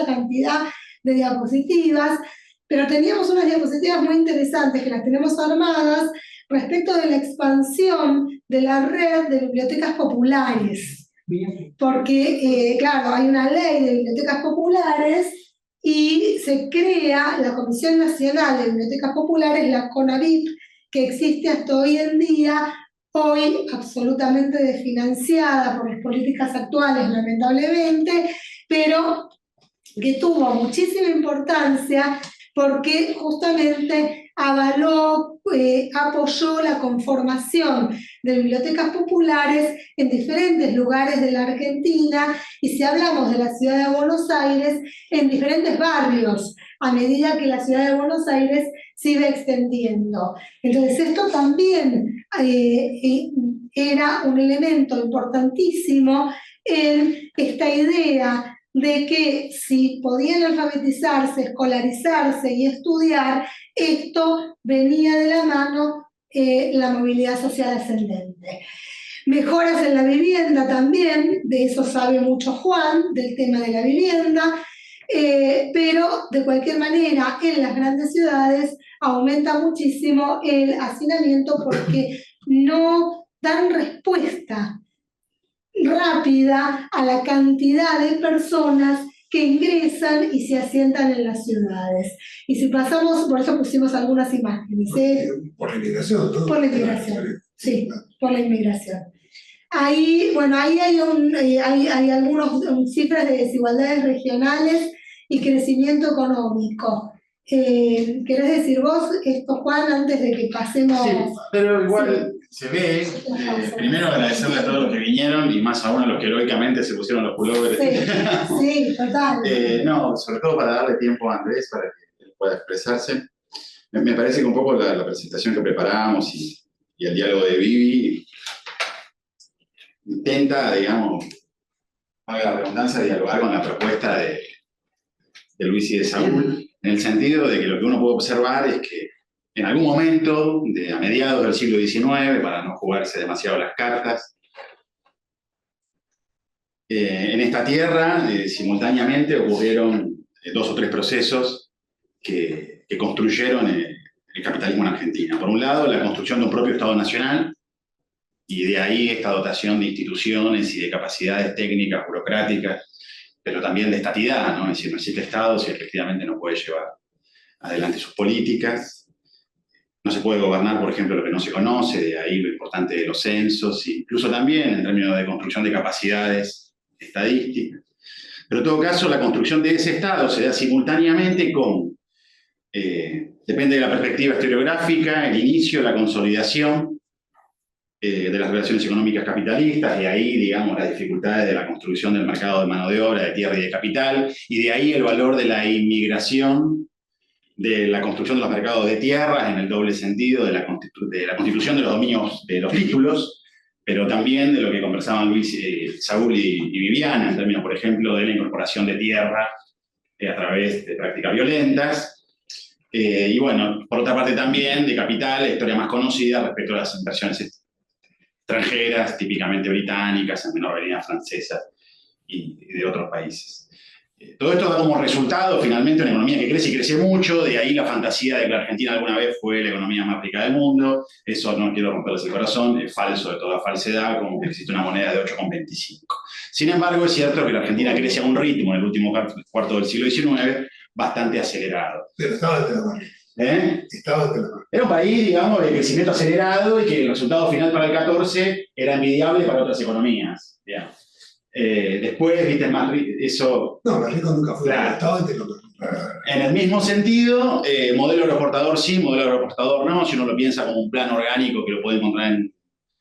cantidad de diapositivas, pero teníamos unas diapositivas muy interesantes que las tenemos armadas respecto de la expansión de la red de bibliotecas populares. Bien. Porque, claro, hay una ley de bibliotecas populares y se crea la Comisión Nacional de Bibliotecas Populares, la CONABIP, que existe hasta hoy en día, hoy absolutamente desfinanciada por las políticas actuales, lamentablemente, pero que tuvo muchísima importancia porque justamente avaló, apoyó la conformación de bibliotecas populares en diferentes lugares de la Argentina, y si hablamos de la ciudad de Buenos Aires, en diferentes barrios, a medida que la ciudad de Buenos Aires se iba extendiendo. Entonces esto también era un elemento importantísimo en esta idea de que si podían alfabetizarse, escolarizarse y estudiar, esto venía de la mano la movilidad social ascendente. Mejoras en la vivienda también, de eso sabe mucho Juan, del tema de la vivienda, pero de cualquier manera en las grandes ciudades aumenta muchísimo el hacinamiento porque no dan respuesta rápida a la cantidad de personas que ingresan y se asientan en las ciudades. Y si pasamos, por eso pusimos algunas imágenes. Por la inmigración, ¿no? Por la inmigración, sí, por la inmigración. Ahí, bueno, ahí hay algunas cifras de desigualdades regionales y crecimiento económico. ¿Querés decir vos esto, Juan, antes de que pasemos? Sí, pero igual se ve, primero agradecerle a todos los que vinieron y más aún a los que heroicamente se pusieron los pullovers. Sí, total. No, sobre todo para darle tiempo a Andrés para que él pueda expresarse. Me parece que un poco la presentación que preparamos y el diálogo de Vivi intenta, digamos, haga la redundancia, dialogar con la propuesta de Luis y de Saúl, en el sentido de que lo que uno puede observar es que en algún momento, a mediados del siglo XIX, para no jugarse demasiado las cartas, en esta tierra, simultáneamente, ocurrieron 2 o 3 procesos que construyeron el capitalismo en Argentina. Por un lado, la construcción de un propio Estado nacional, y de ahí esta dotación de instituciones y de capacidades técnicas, burocráticas, pero también de estatidad, ¿no? Es decir, no existe Estado si efectivamente no puede llevar adelante sus políticas. No se puede gobernar, por ejemplo, lo que no se conoce, de ahí lo importante de los censos, incluso también en términos de construcción de capacidades estadísticas. Pero en todo caso, la construcción de ese Estado se da simultáneamente con, depende de la perspectiva historiográfica, el inicio, la consolidación de las relaciones económicas capitalistas, de ahí, digamos, las dificultades de la construcción del mercado de mano de obra, de tierra y de capital, y de ahí el valor de la inmigración, de la construcción de los mercados de tierras en el doble sentido de la constitución de los dominios, de los títulos, pero también de lo que conversaban Saúl y Viviana, en términos, por ejemplo, de la incorporación de tierra a través de prácticas violentas. Y bueno, por otra parte también de capital, la historia más conocida respecto a las inversiones extranjeras, típicamente británicas, en menor medida francesas y de otros países. Todo esto da como resultado, finalmente, una economía que crece y crece mucho, de ahí la fantasía de que la Argentina alguna vez fue la economía más rica del mundo. Eso no quiero romperles el corazón, es falso de toda falsedad, como que existe una moneda de 8,25. Sin embargo, es cierto que la Argentina crece a un ritmo en el último cuarto del siglo XIX bastante acelerado. Pero estaba ante la mano. Estaba ante la mano. Era un país, digamos, de crecimiento acelerado y que el resultado final para el 14 era envidiable para otras economías, digamos. Después, viste, más eso... No, más rico nunca fue. Claro. Estaba ante la mano. En el mismo sentido, modelo aeroportador sí, modelo aeroportador no, si uno lo piensa como un plan orgánico que lo puede encontrar en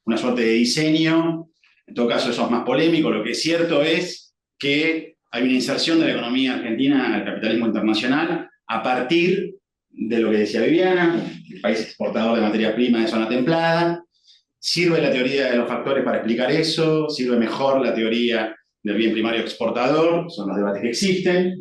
una suerte de diseño, en todo caso eso es más polémico. Lo que es cierto es que hay una inserción de la economía argentina al capitalismo internacional a partir de lo que decía Viviana, el país exportador de materia prima de zona templada. Sirve la teoría de los factores para explicar eso, sirve mejor la teoría del bien primario exportador, son los debates que existen.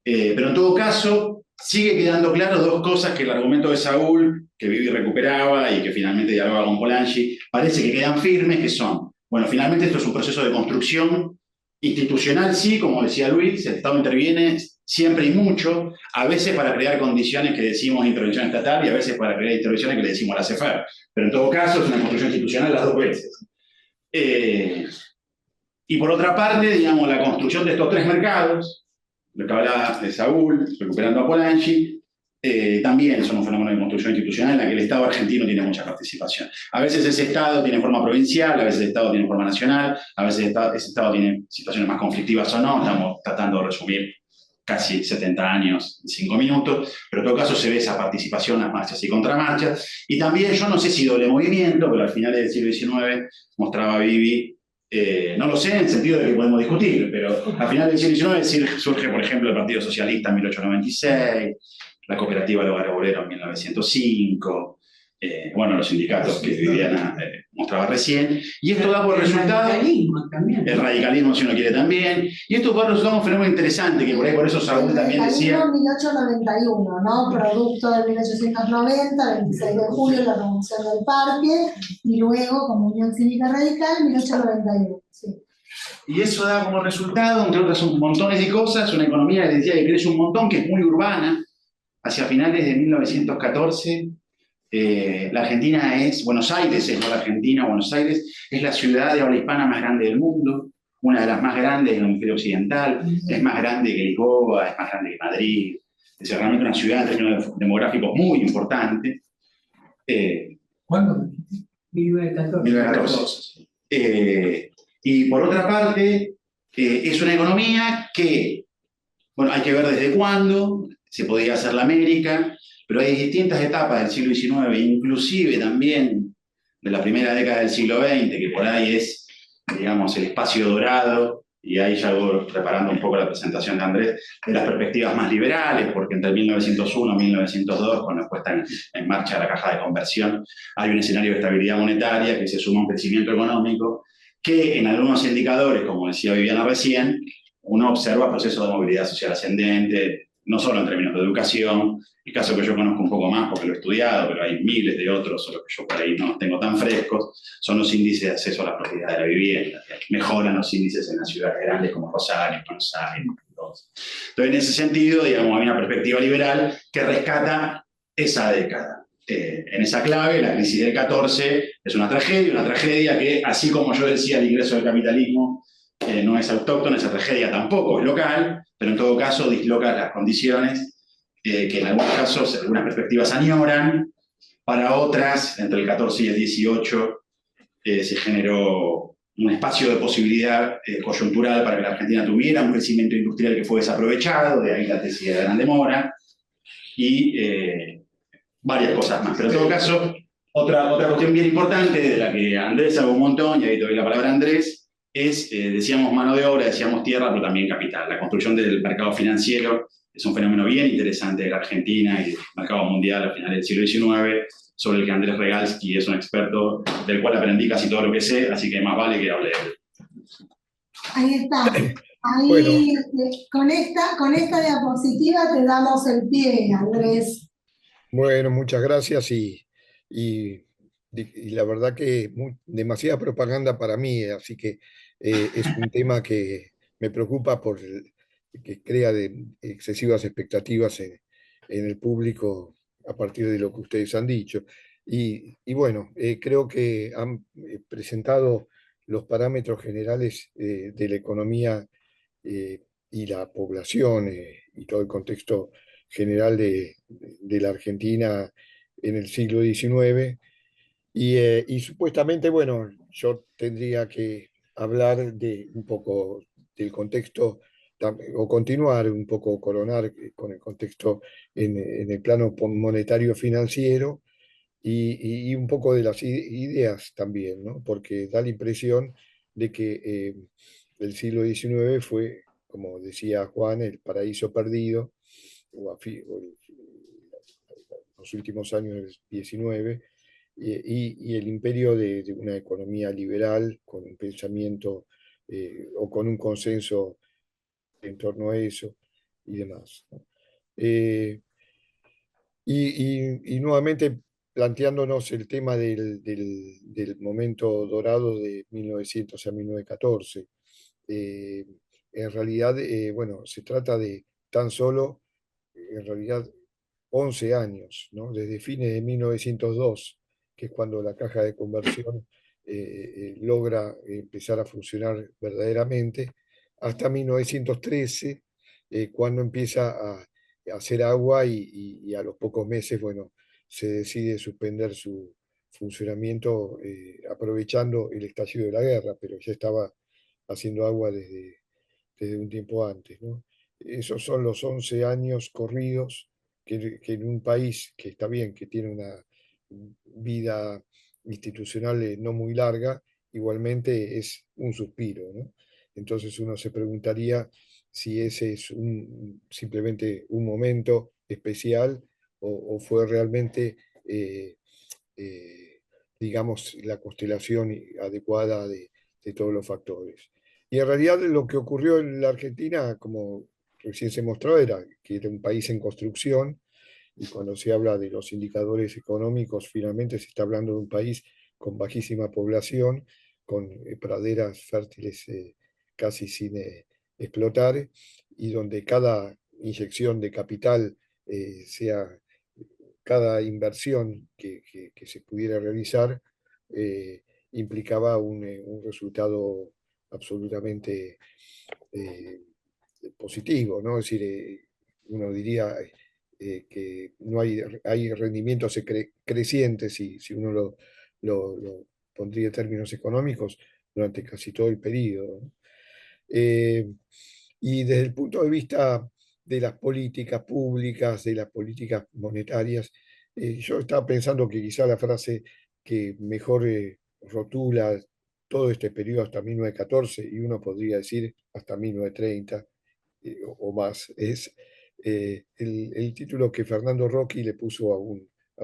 Pero en todo caso, sigue quedando claro 2 cosas que el argumento de Saúl, que Vivi recuperaba y que finalmente dialogaba con Polanyi, parece que quedan firmes, que son, bueno, finalmente esto es un proceso de construcción institucional, sí, como decía Luis, el Estado interviene siempre y mucho, a veces para crear condiciones que decimos intervención estatal y a veces para crear intervenciones que le decimos la CEFER. Pero en todo caso es una construcción institucional las 2 veces. Y por otra parte, digamos, la construcción de estos 3 mercados, lo que hablaba de Saúl, recuperando a Polanyi, también son un fenómeno de construcción institucional en la que el Estado argentino tiene mucha participación. A veces ese Estado tiene forma provincial, a veces el Estado tiene forma nacional, a veces ese Estado tiene situaciones más conflictivas o no, estamos tratando de resumir casi 70 años en 5 minutos, pero en todo caso se ve esa participación, las marchas y contramarchas, y también, yo no sé si doble movimiento, pero al final del siglo XIX mostraba Vivi, no lo sé en el sentido de que podemos discutir, pero al final del siglo XIX surge, por ejemplo, el Partido Socialista en 1896, la Cooperativa del Hogar Obrero en 1905, bueno, los sindicatos que Viviana mostraba recién, y esto da por resultado... El radicalismo también. El radicalismo, si uno quiere, también. Y esto da por resultado un fenómeno interesante, que por ahí por eso Saúl también decía... El 1891, ¿no? Producto de 1890, 26 de julio, la Revolución del Parque, y luego, como Unión Cívica Radical, 1891, sí. Y eso da como resultado, entre otras montones de cosas, una economía que decía que crece un montón, que es muy urbana. Hacia finales de 1914, la Argentina es, Buenos Aires es, no la Argentina, Buenos Aires es la ciudad de habla hispana más grande del mundo, una de las más grandes del hemisferio occidental, es más grande que Lisboa, es más grande que Madrid, es realmente una ciudad en términos demográficos muy importante. ¿Cuándo? 1914. Y por otra parte, es una economía que, bueno, hay que ver desde cuándo se podía hacer la América, pero hay distintas etapas del siglo XIX, inclusive también de la primera década del siglo XX, que por ahí es, digamos, el espacio dorado, y ahí ya voy preparando un poco la presentación de Andrés, de las perspectivas más liberales, porque entre 1901 y 1902, cuando puesta en marcha la caja de conversión, hay un escenario de estabilidad monetaria que se suma a un crecimiento económico, que en algunos indicadores, como decía Viviana recién, uno observa procesos de movilidad social ascendente, no solo en términos de educación, el caso que yo conozco un poco más porque lo he estudiado, pero hay miles de otros, solo que yo por ahí no los tengo tan frescos, son los índices de acceso a la propiedad de la vivienda, que mejoran los índices en las ciudades grandes como Rosario, Buenos Aires. Entonces, en ese sentido, digamos, hay una perspectiva liberal que rescata esa década. En esa clave, la crisis del 14 es una tragedia que, así como yo decía, el ingreso del capitalismo no es autóctona, esa tragedia tampoco es local, pero en todo caso disloca las condiciones que en algunos casos, en algunas perspectivas añoran, para otras, entre el 14 y el 18, se generó un espacio de posibilidad coyuntural para que la Argentina tuviera un crecimiento industrial que fue desaprovechado, de ahí la tesis de Gran Demora, y varias cosas más. Pero en todo caso, otra cuestión bien importante, de la que Andrés habló un montón, y ahí te doy la palabra a Andrés, es, decíamos mano de obra, decíamos tierra, pero también capital. La construcción del mercado financiero es un fenómeno bien interesante de la Argentina y del mercado mundial a finales del siglo XIX, sobre el que Andrés Regalsky es un experto, del cual aprendí casi todo lo que sé, así que más vale que hable de él. Ahí está. Ahí, Bueno. con esta diapositiva te damos el pie, Andrés. Bueno, muchas gracias y la verdad que demasiada propaganda para mí, así que es un tema que me preocupa que crea excesivas expectativas en el público a partir de lo que ustedes han dicho. Y bueno, creo que han presentado los parámetros generales de la economía y la población y todo el contexto general de la Argentina en el siglo XIX. Y supuestamente, bueno, yo tendría que hablar de un poco del contexto, o continuar un poco, coronar con el contexto en el plano monetario financiero y un poco de las ideas también, ¿no? Porque da la impresión de que el siglo XIX fue, como decía Juan, el paraíso perdido, o los últimos años del XIX, y el imperio de una economía liberal con un pensamiento o con un consenso en torno a eso y demás, ¿no? Y nuevamente planteándonos el tema del momento dorado de 1900 a 1914. En realidad, bueno, se trata de tan solo, en realidad, 11 años, ¿no? Desde fines de 1902, que es cuando la caja de conversión logra empezar a funcionar verdaderamente, hasta 1913, cuando empieza a hacer agua y a los pocos meses, bueno, se decide suspender su funcionamiento aprovechando el estallido de la guerra, pero ya estaba haciendo agua desde un tiempo antes, ¿no? Esos son los 11 años corridos que en un país que está bien, que tiene una vida institucional no muy larga, igualmente es un suspiro, ¿no? Entonces uno se preguntaría si ese es simplemente un momento especial o fue realmente, eh, digamos, la constelación adecuada de todos los factores. Y en realidad lo que ocurrió en la Argentina, como recién se mostró, era que era un país en construcción, y cuando se habla de los indicadores económicos, finalmente se está hablando de un país con bajísima población, con praderas fértiles casi sin explotar, y donde cada inyección de capital, cada inversión que se pudiera realizar, implicaba un resultado absolutamente positivo, ¿no? Es decir, uno diría que no hay rendimientos crecientes, si uno lo pondría en términos económicos, durante casi todo el periodo, ¿no? Y desde el punto de vista de las políticas públicas, de las políticas monetarias, yo estaba pensando que quizá la frase que mejor rotula todo este periodo hasta 1914, y uno podría decir hasta 1930 o más, es el título que Fernando Rocchi le puso a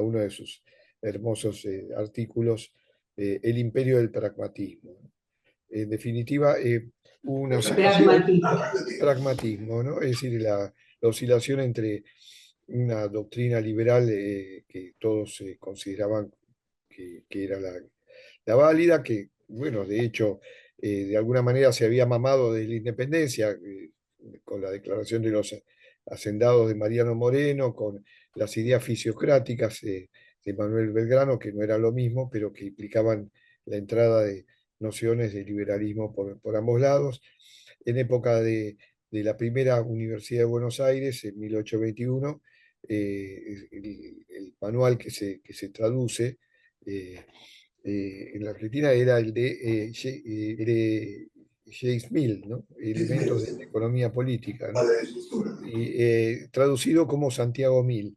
uno de sus hermosos artículos, El imperio del pragmatismo. En definitiva, hubo una situación, Pragmatismo. pragmatismo, ¿no? Es decir, la oscilación entre una doctrina liberal que todos consideraban que era la válida, que, bueno, de hecho, de alguna manera se había mamado de la independencia, con la declaración de los hacendados de Mariano Moreno, con las ideas fisiocráticas de Manuel Belgrano, que no era lo mismo, pero que implicaban la entrada de nociones de liberalismo por ambos lados. En época de la primera Universidad de Buenos Aires, en 1821, el manual que se traduce en la Argentina era el de James Mill, ¿no? Elementos de la economía política, ¿no? Y, traducido como Santiago Mill,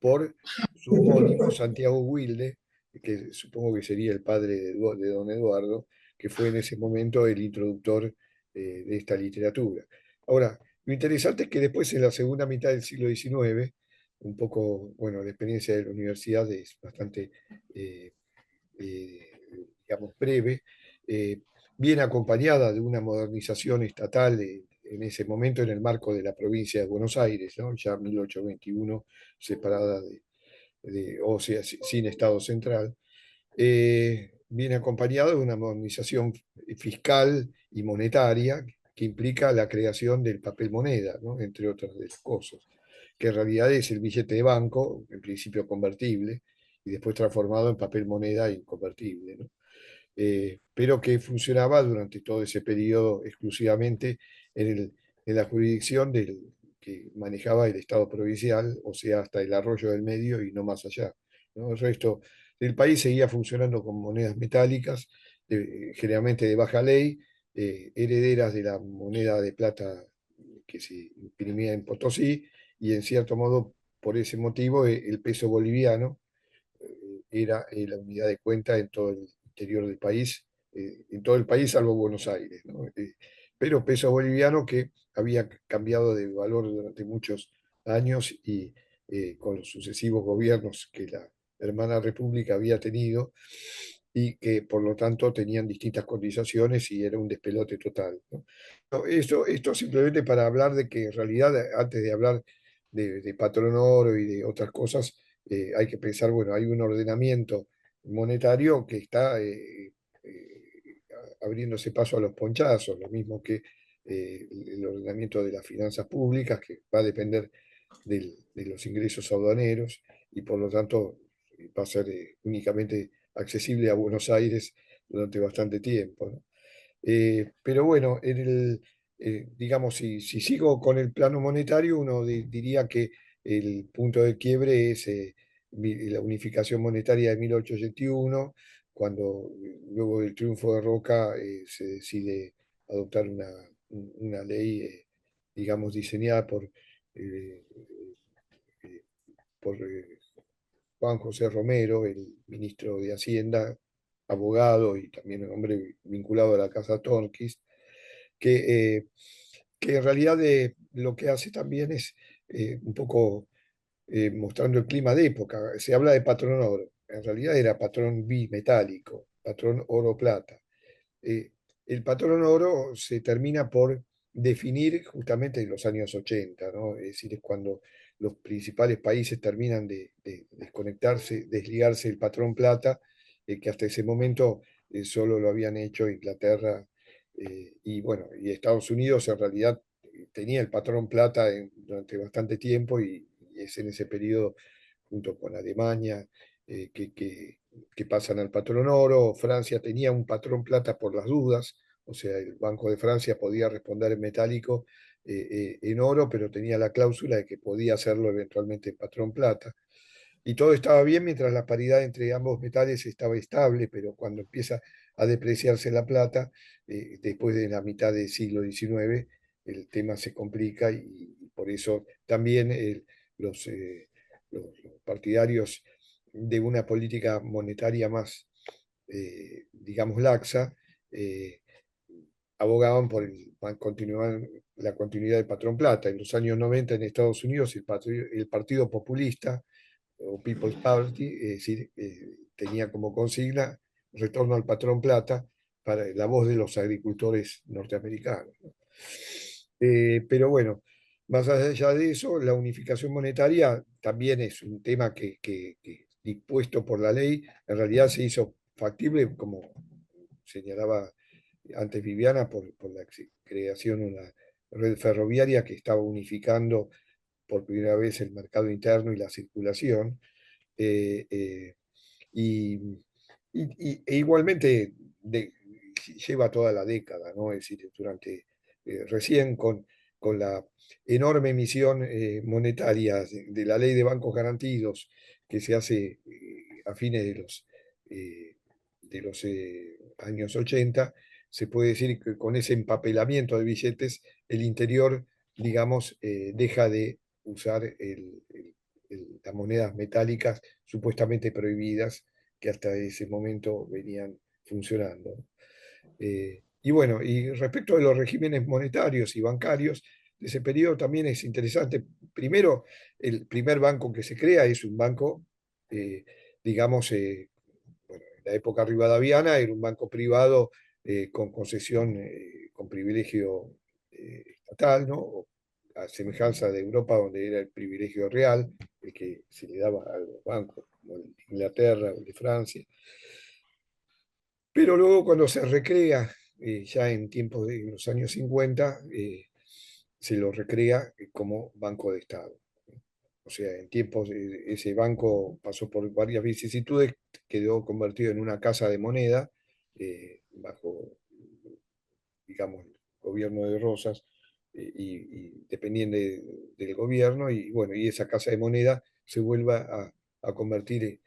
por su homónimo Santiago Wilde, que supongo que sería el padre de don Eduardo, que fue en ese momento el introductor de esta literatura. Ahora, lo interesante es que después, en la segunda mitad del siglo XIX, un poco, bueno, la experiencia de la universidad es bastante, eh, digamos, breve, viene acompañada de una modernización estatal en ese momento en el marco de la provincia de Buenos Aires, ¿no? Ya 1821, separada o sea, sin Estado central, viene acompañado de una modernización fiscal y monetaria que implica la creación del papel moneda, ¿no? Entre otras de las cosas, que en realidad es el billete de banco, en principio convertible, y después transformado en papel moneda inconvertible, ¿no? Pero que funcionaba durante todo ese periodo exclusivamente en, en la jurisdicción que manejaba el Estado provincial, o sea, hasta el Arroyo del Medio y no más allá, ¿no? El resto del país seguía funcionando con monedas metálicas, generalmente de baja ley, herederas de la moneda de plata que se imprimía en Potosí, y en cierto modo, por ese motivo, el peso boliviano era la unidad de cuenta en todo el interior del país, en todo el país salvo Buenos Aires, ¿no? Pero peso boliviano que había cambiado de valor durante muchos años y con los sucesivos gobiernos que la hermana república había tenido, y que por lo tanto tenían distintas cotizaciones y era un despelote total, ¿no? No, esto simplemente para hablar de que en realidad, antes de hablar de patrón oro y de otras cosas, hay que pensar, bueno, hay un ordenamiento monetario que está abriéndose paso a los ponchazos, lo mismo que el ordenamiento de las finanzas públicas, que va a depender de los ingresos aduaneros, y por lo tanto va a ser únicamente accesible a Buenos Aires durante bastante tiempo, ¿no? Pero bueno, digamos, si sigo con el plano monetario, uno diría que el punto de quiebre es la unificación monetaria de 1881, cuando luego del triunfo de Roca se decide adoptar una ley, digamos, diseñada eh, por Juan José Romero, el ministro de Hacienda, abogado y también un hombre vinculado a la Casa Tornquist, que, que en realidad lo que hace también es un poco mostrando el clima de época. Se habla de patrón oro, en realidad era patrón bimetálico, patrón oro-plata. El patrón oro se termina por definir justamente en los años 80, ¿no? Es decir, es cuando los principales países terminan de desconectarse, desligarse del patrón plata, que hasta ese momento solo lo habían hecho Inglaterra, y bueno, y Estados Unidos en realidad tenía el patrón plata durante bastante tiempo, y es en ese periodo, junto con Alemania, que pasan al patrón oro. Francia tenía un patrón plata por las dudas, o sea, el Banco de Francia podía responder en metálico, en oro, pero tenía la cláusula de que podía hacerlo eventualmente en patrón plata. Y todo estaba bien mientras la paridad entre ambos metales estaba estable, pero cuando empieza a depreciarse la plata, después de la mitad del siglo XIX, el tema se complica, y por eso también los partidarios de una política monetaria más, digamos, laxa, eh, abogaban por la continuidad del patrón plata. En los años 90 en Estados Unidos el Partido Populista o People's Party, es decir, tenía como consigna retorno al patrón plata para la voz de los agricultores norteamericanos, ¿no? Pero bueno, más allá de eso, la unificación monetaria también es un tema que dispuesto por la ley, en realidad se hizo factible, como señalaba antes Viviana, por la creación de una red ferroviaria que estaba unificando por primera vez el mercado interno y la circulación. eh, eh, y, e igualmente lleva toda la década, ¿no? Es decir, durante, recién con la enorme emisión monetaria de la ley de bancos garantidos que se hace a fines de los años 80, se puede decir que con ese empapelamiento de billetes, el interior, digamos, deja de usar las monedas metálicas supuestamente prohibidas que hasta ese momento venían funcionando. Y bueno, y respecto de los regímenes monetarios y bancarios, de ese periodo también es interesante. Primero, el primer banco que se crea es un banco, eh, digamos, bueno, en la época rivadaviana era un banco privado con concesión, con privilegio estatal, ¿no? A semejanza de Europa, donde era el privilegio real, el que se le daba a los bancos, como el de Inglaterra o el de Francia. Pero luego cuando se recrea, ya en tiempos de los años 50, se lo recrea como Banco de Estado. O sea, en tiempos ese banco pasó por varias vicisitudes, quedó convertido en una casa de moneda bajo, digamos, el gobierno de Rosas y dependiendo del gobierno, y bueno, y esa casa de moneda se vuelve a convertir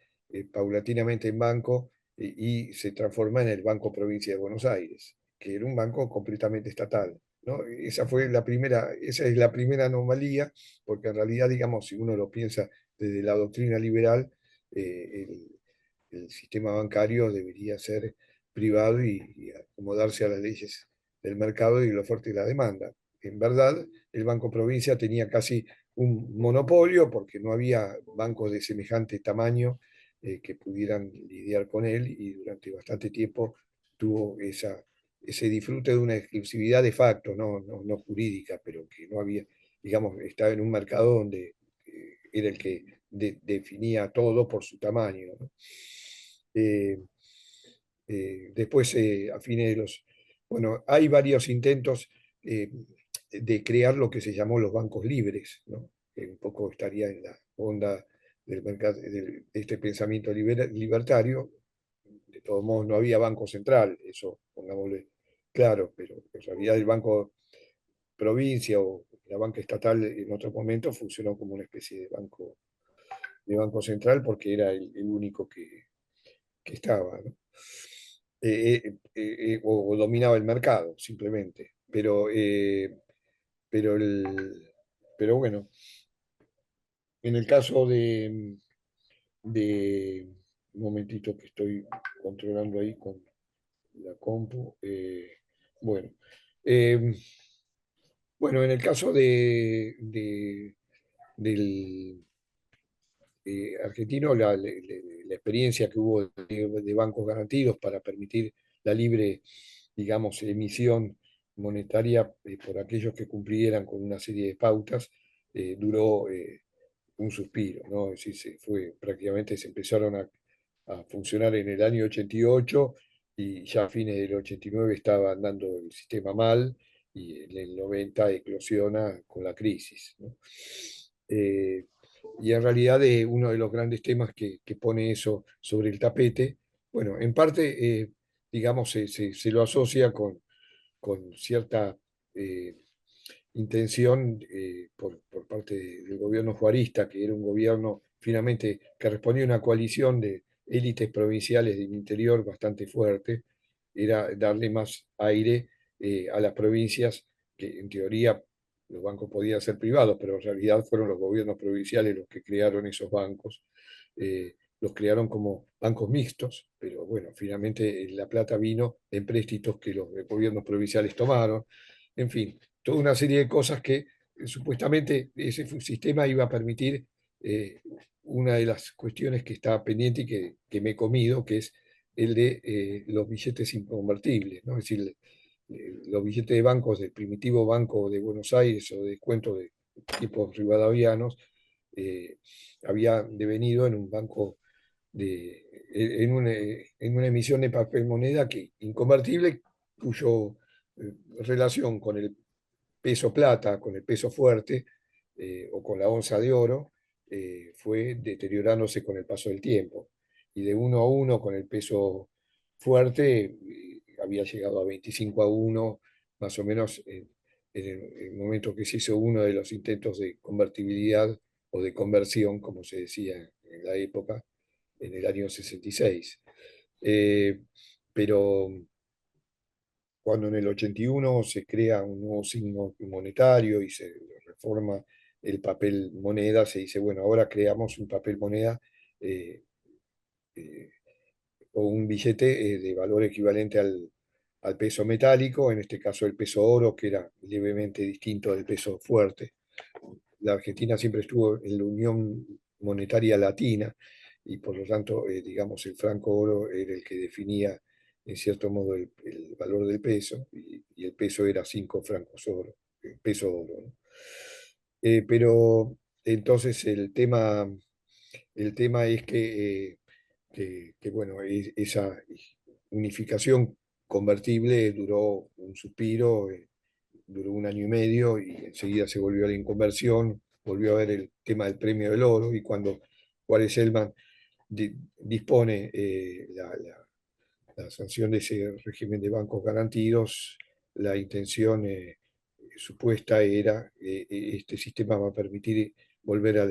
paulatinamente en banco y se transforma en el Banco Provincia de Buenos Aires, que era un banco completamente estatal, ¿no? Esa es la primera anomalía, porque en realidad, digamos, si uno lo piensa desde la doctrina liberal, el sistema bancario debería ser privado y acomodarse a las leyes del mercado y la oferta y la demanda. En verdad, el Banco Provincia tenía casi un monopolio porque no había bancos de semejante tamaño que pudieran lidiar con él y durante bastante tiempo tuvo ese disfrute de una exclusividad de facto, no jurídica, pero que no había, digamos, estaba en un mercado donde era el que definía todo por su tamaño, ¿no? Eh, Después, a fines de los... Bueno, hay varios intentos de crear lo que se llamó los bancos libres, ¿no? Que un poco estaría en la onda del mercado, de este pensamiento libertario. De todos modos, no había banco central, eso pongámosle claro, pero en realidad el Banco Provincia o la banca estatal en otro momento funcionó como una especie de banco central porque era el único que estaba, ¿no? O dominaba el mercado, simplemente. Pero, pero bueno, en el caso un momentito que estoy controlando ahí con la compu, bueno, eh, bueno, en el caso del argentino, la experiencia que hubo de bancos garantidos para permitir la libre, digamos, emisión monetaria por aquellos que cumplieran con una serie de pautas, duró un suspiro, ¿no? Es decir, prácticamente se empezaron a funcionar en el año 88 y ya a fines del 89 estaba andando el sistema mal y en el 90 eclosiona con la crisis, ¿no? Y en realidad uno de los grandes temas que pone eso sobre el tapete, bueno, en parte, digamos, se lo asocia con cierta eh, intención por parte del gobierno juarista, que era un gobierno finalmente que respondía a una coalición de élites provinciales del interior bastante fuerte, era darle más aire a las provincias, que en teoría los bancos podían ser privados, pero en realidad fueron los gobiernos provinciales los que crearon esos bancos. Los crearon como bancos mixtos, pero bueno, finalmente la plata vino en empréstitos que los gobiernos provinciales tomaron. En fin, toda una serie de cosas que supuestamente ese sistema iba a permitir una de las cuestiones que está pendiente y que me he comido, que es el de los billetes inconvertibles, ¿no? Es decir, los billetes de bancos del primitivo Banco de Buenos Aires o de descuento tiempos rivadavianos, había devenido en un banco en una emisión de papel moneda inconvertible, cuyo relación con el peso plata, con el peso fuerte o con la onza de oro, fue deteriorándose con el paso del tiempo. Y de 1 a 1 con el peso fuerte, había llegado a 25 a 1, más o menos en el momento que se hizo uno de los intentos de convertibilidad o de conversión, como se decía en la época, en el año 66. Pero cuando en el 81 se crea un nuevo signo monetario y se reforma el papel moneda, se dice, bueno, ahora creamos un papel moneda eh, eh, o un billete de valor equivalente al peso metálico, en este caso el peso oro, que era levemente distinto del peso fuerte. La Argentina siempre estuvo en la Unión Monetaria Latina y por lo tanto, digamos, el franco oro era el que definía en cierto modo el valor del peso y el peso era 5 francos oro, el peso oro, ¿no? Pero entonces el tema es bueno, esa unificación convertible duró un suspiro, duró 1 año y medio y enseguida se volvió a la inconversión, volvió a haber el tema del premio del oro y cuando Juárez-Elman dispone la sanción de ese régimen de bancos garantidos, la intención supuesta era este sistema va a permitir volver a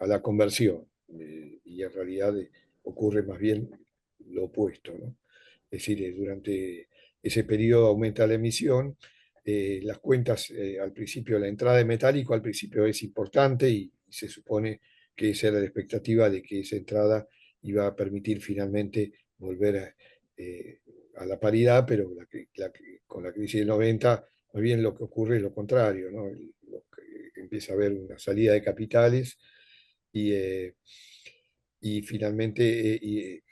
la conversión y en realidad ocurre más bien lo opuesto, ¿no? Es decir, durante ese periodo aumenta la emisión, las cuentas, al principio, la entrada de metálico al principio es importante y se supone que esa era la expectativa de que esa entrada iba a permitir finalmente volver a la paridad, pero con la crisis del 90, más bien lo que ocurre es lo contrario, ¿no? Empieza a haber una salida de capitales y finalmente,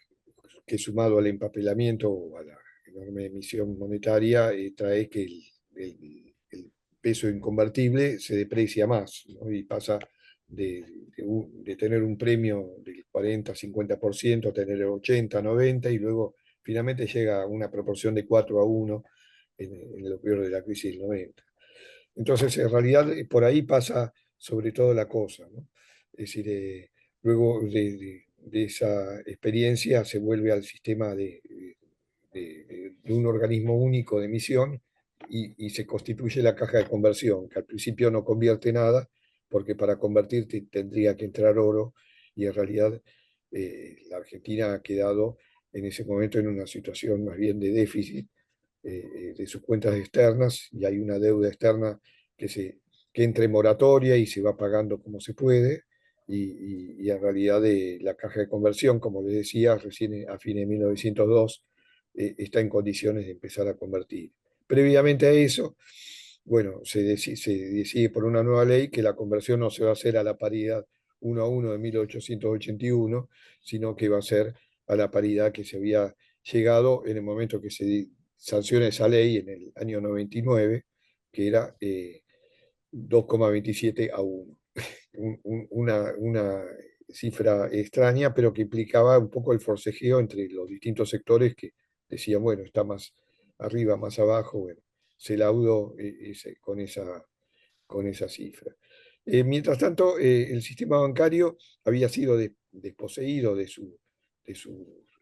que sumado al empapelamiento o a la enorme emisión monetaria, trae que el peso inconvertible se deprecia más, ¿no? Y pasa de tener un premio del 40-50% a tener el 80-90% y luego finalmente llega a una proporción de 4 a 1 en lo peor de la crisis del 90. Entonces, en realidad, por ahí pasa sobre todo la cosa, ¿no? Es decir, luego de esa experiencia se vuelve al sistema de un organismo único de emisión y se constituye la caja de conversión, que al principio no convierte nada, porque para convertir tendría que entrar oro, y en realidad la Argentina ha quedado en ese momento en una situación más bien de déficit de sus cuentas externas, y hay una deuda externa que entra en moratoria y se va pagando como se puede, y en realidad la caja de conversión, como les decía, recién a fines de 1902 está en condiciones de empezar a convertir. Previamente a eso, bueno, se decide por una nueva ley que la conversión no se va a hacer a la paridad 1 a 1 de 1881, sino que va a ser a la paridad que se había llegado en el momento que se sanciona esa ley en el año 99, que era 2,27 a 1. Una cifra extraña, pero que implicaba un poco el forcejeo entre los distintos sectores que decían, bueno, está más arriba, más abajo, bueno, se laudó con esa cifra. Mientras tanto, el sistema bancario había sido desposeído de sus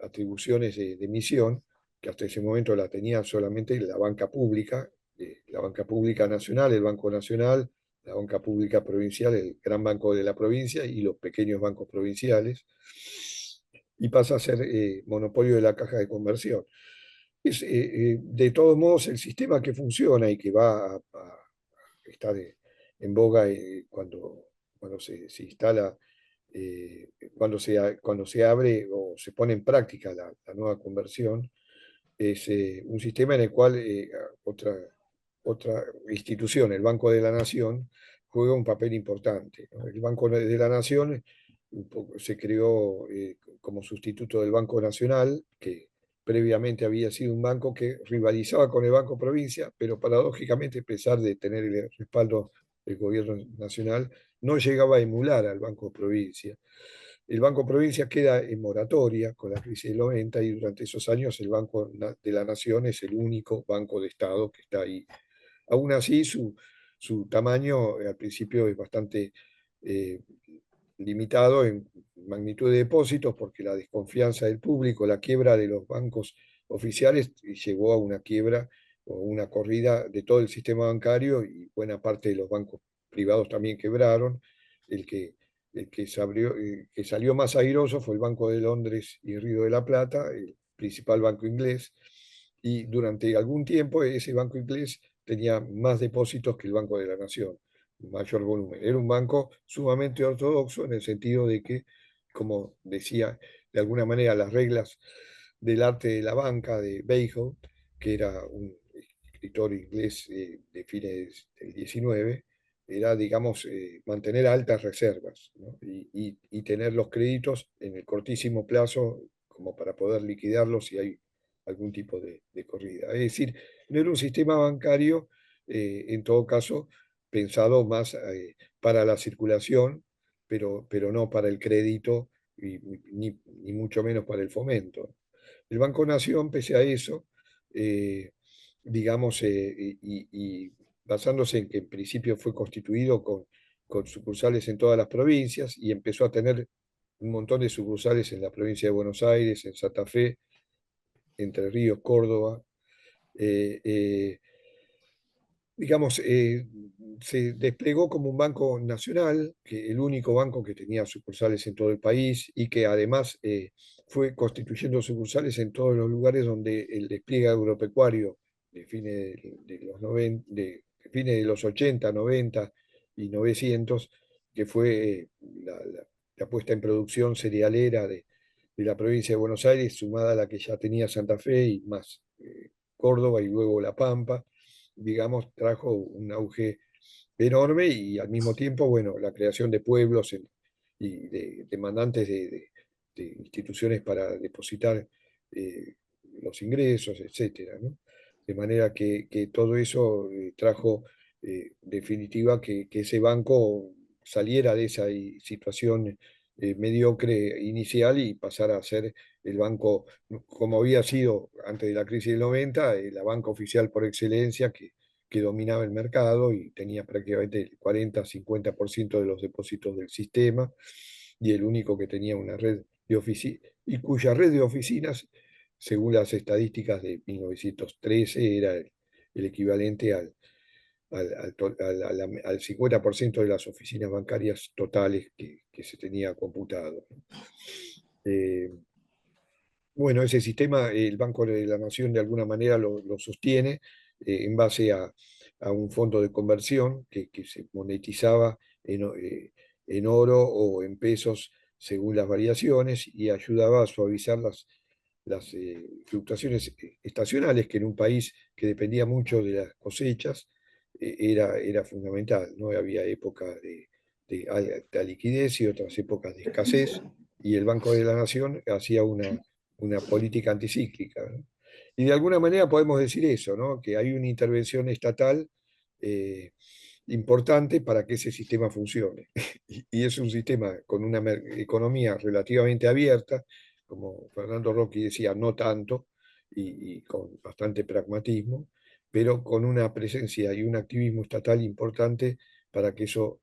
atribuciones de emisión, que hasta ese momento la tenía solamente la banca pública nacional, el Banco Nacional, la banca pública provincial, el Gran Banco de la Provincia y los pequeños bancos provinciales, y pasa a ser monopolio de la caja de conversión. De todos modos, el sistema que funciona y que va a estar en boga cuando se instala, cuando se abre o se pone en práctica la nueva conversión, es un sistema en el cual otra institución, el Banco de la Nación, juega un papel importante, ¿no? El Banco de la Nación se creó como sustituto del Banco Nacional, que previamente había sido un banco que rivalizaba con el Banco Provincia, pero paradójicamente, a pesar de tener el respaldo el gobierno nacional, no llegaba a emular al Banco Provincia. El Banco Provincia queda en moratoria con la crisis del 90 y durante esos años el Banco de la Nación es el único banco de Estado que está ahí. Aún así, su tamaño al principio es bastante eh, limitado en magnitud de depósitos porque la desconfianza del público, la quiebra de los bancos oficiales llevó a una quiebra o una corrida de todo el sistema bancario y buena parte de los bancos privados también quebraron. El que, que salió más airoso fue el Banco de Londres y Río de la Plata, el principal banco inglés, y durante algún tiempo ese banco inglés tenía más depósitos que el Banco de la Nación, mayor volumen. Era un banco sumamente ortodoxo en el sentido de que, como decía de alguna manera las reglas del arte de la banca de Bailhaut, que era un escritor inglés de fines del 19, era, digamos, mantener altas reservas, ¿no? Y tener los créditos en el cortísimo plazo como para poder liquidarlos si hay algún tipo de corrida. Es decir, no era un sistema bancario, en todo caso, pensado más para la circulación, pero no para el crédito ni mucho menos para el fomento. El Banco Nación, pese a eso, eh, digamos, y basándose en que en principio fue constituido con sucursales en todas las provincias y empezó a tener un montón de sucursales en la provincia de Buenos Aires, en Santa Fe, Entre Ríos, Córdoba. eh, eh, digamos, se desplegó como un banco nacional, que el único banco que tenía sucursales en todo el país y que además fue constituyendo sucursales en todos los lugares donde el despliegue agropecuario de fines de los 90, de fines de los 80, 90 y 900, que fue la puesta en producción cerealera de la provincia de Buenos Aires, sumada a la que ya tenía Santa Fe y más Córdoba y luego La Pampa, digamos, trajo un auge enorme y al mismo tiempo, bueno, la creación de pueblos y de demandantes de instituciones para depositar eh, los ingresos, etcétera, ¿no? De manera que todo eso trajo definitiva que ese banco saliera de esa situación mediocre inicial y pasara a ser el banco, como había sido antes de la crisis del 90, la banca oficial por excelencia que dominaba el mercado y tenía prácticamente el 40-50% de los depósitos del sistema y el único que tenía una red de oficinas y cuya red de oficinas, según las estadísticas de 1913, era el equivalente al 50% de las oficinas bancarias totales que se tenía computado. Eh, bueno, ese sistema, el Banco de la Nación de alguna manera lo sostiene en base a un fondo de conversión que se monetizaba en oro o en pesos según las variaciones y ayudaba a suavizar las fluctuaciones estacionales que en un país que dependía mucho de las cosechas era fundamental, ¿no? Había épocas de alta liquidez y otras épocas de escasez y el Banco de la Nación hacía una política anticíclica, ¿no? Y de alguna manera podemos decir eso, ¿no? Que hay una intervención estatal eh, importante para que ese sistema funcione. Y es un sistema con una economía relativamente abierta, como Fernando Rocchi decía, no tanto, y con bastante pragmatismo, pero con una presencia y un activismo estatal importante para que eso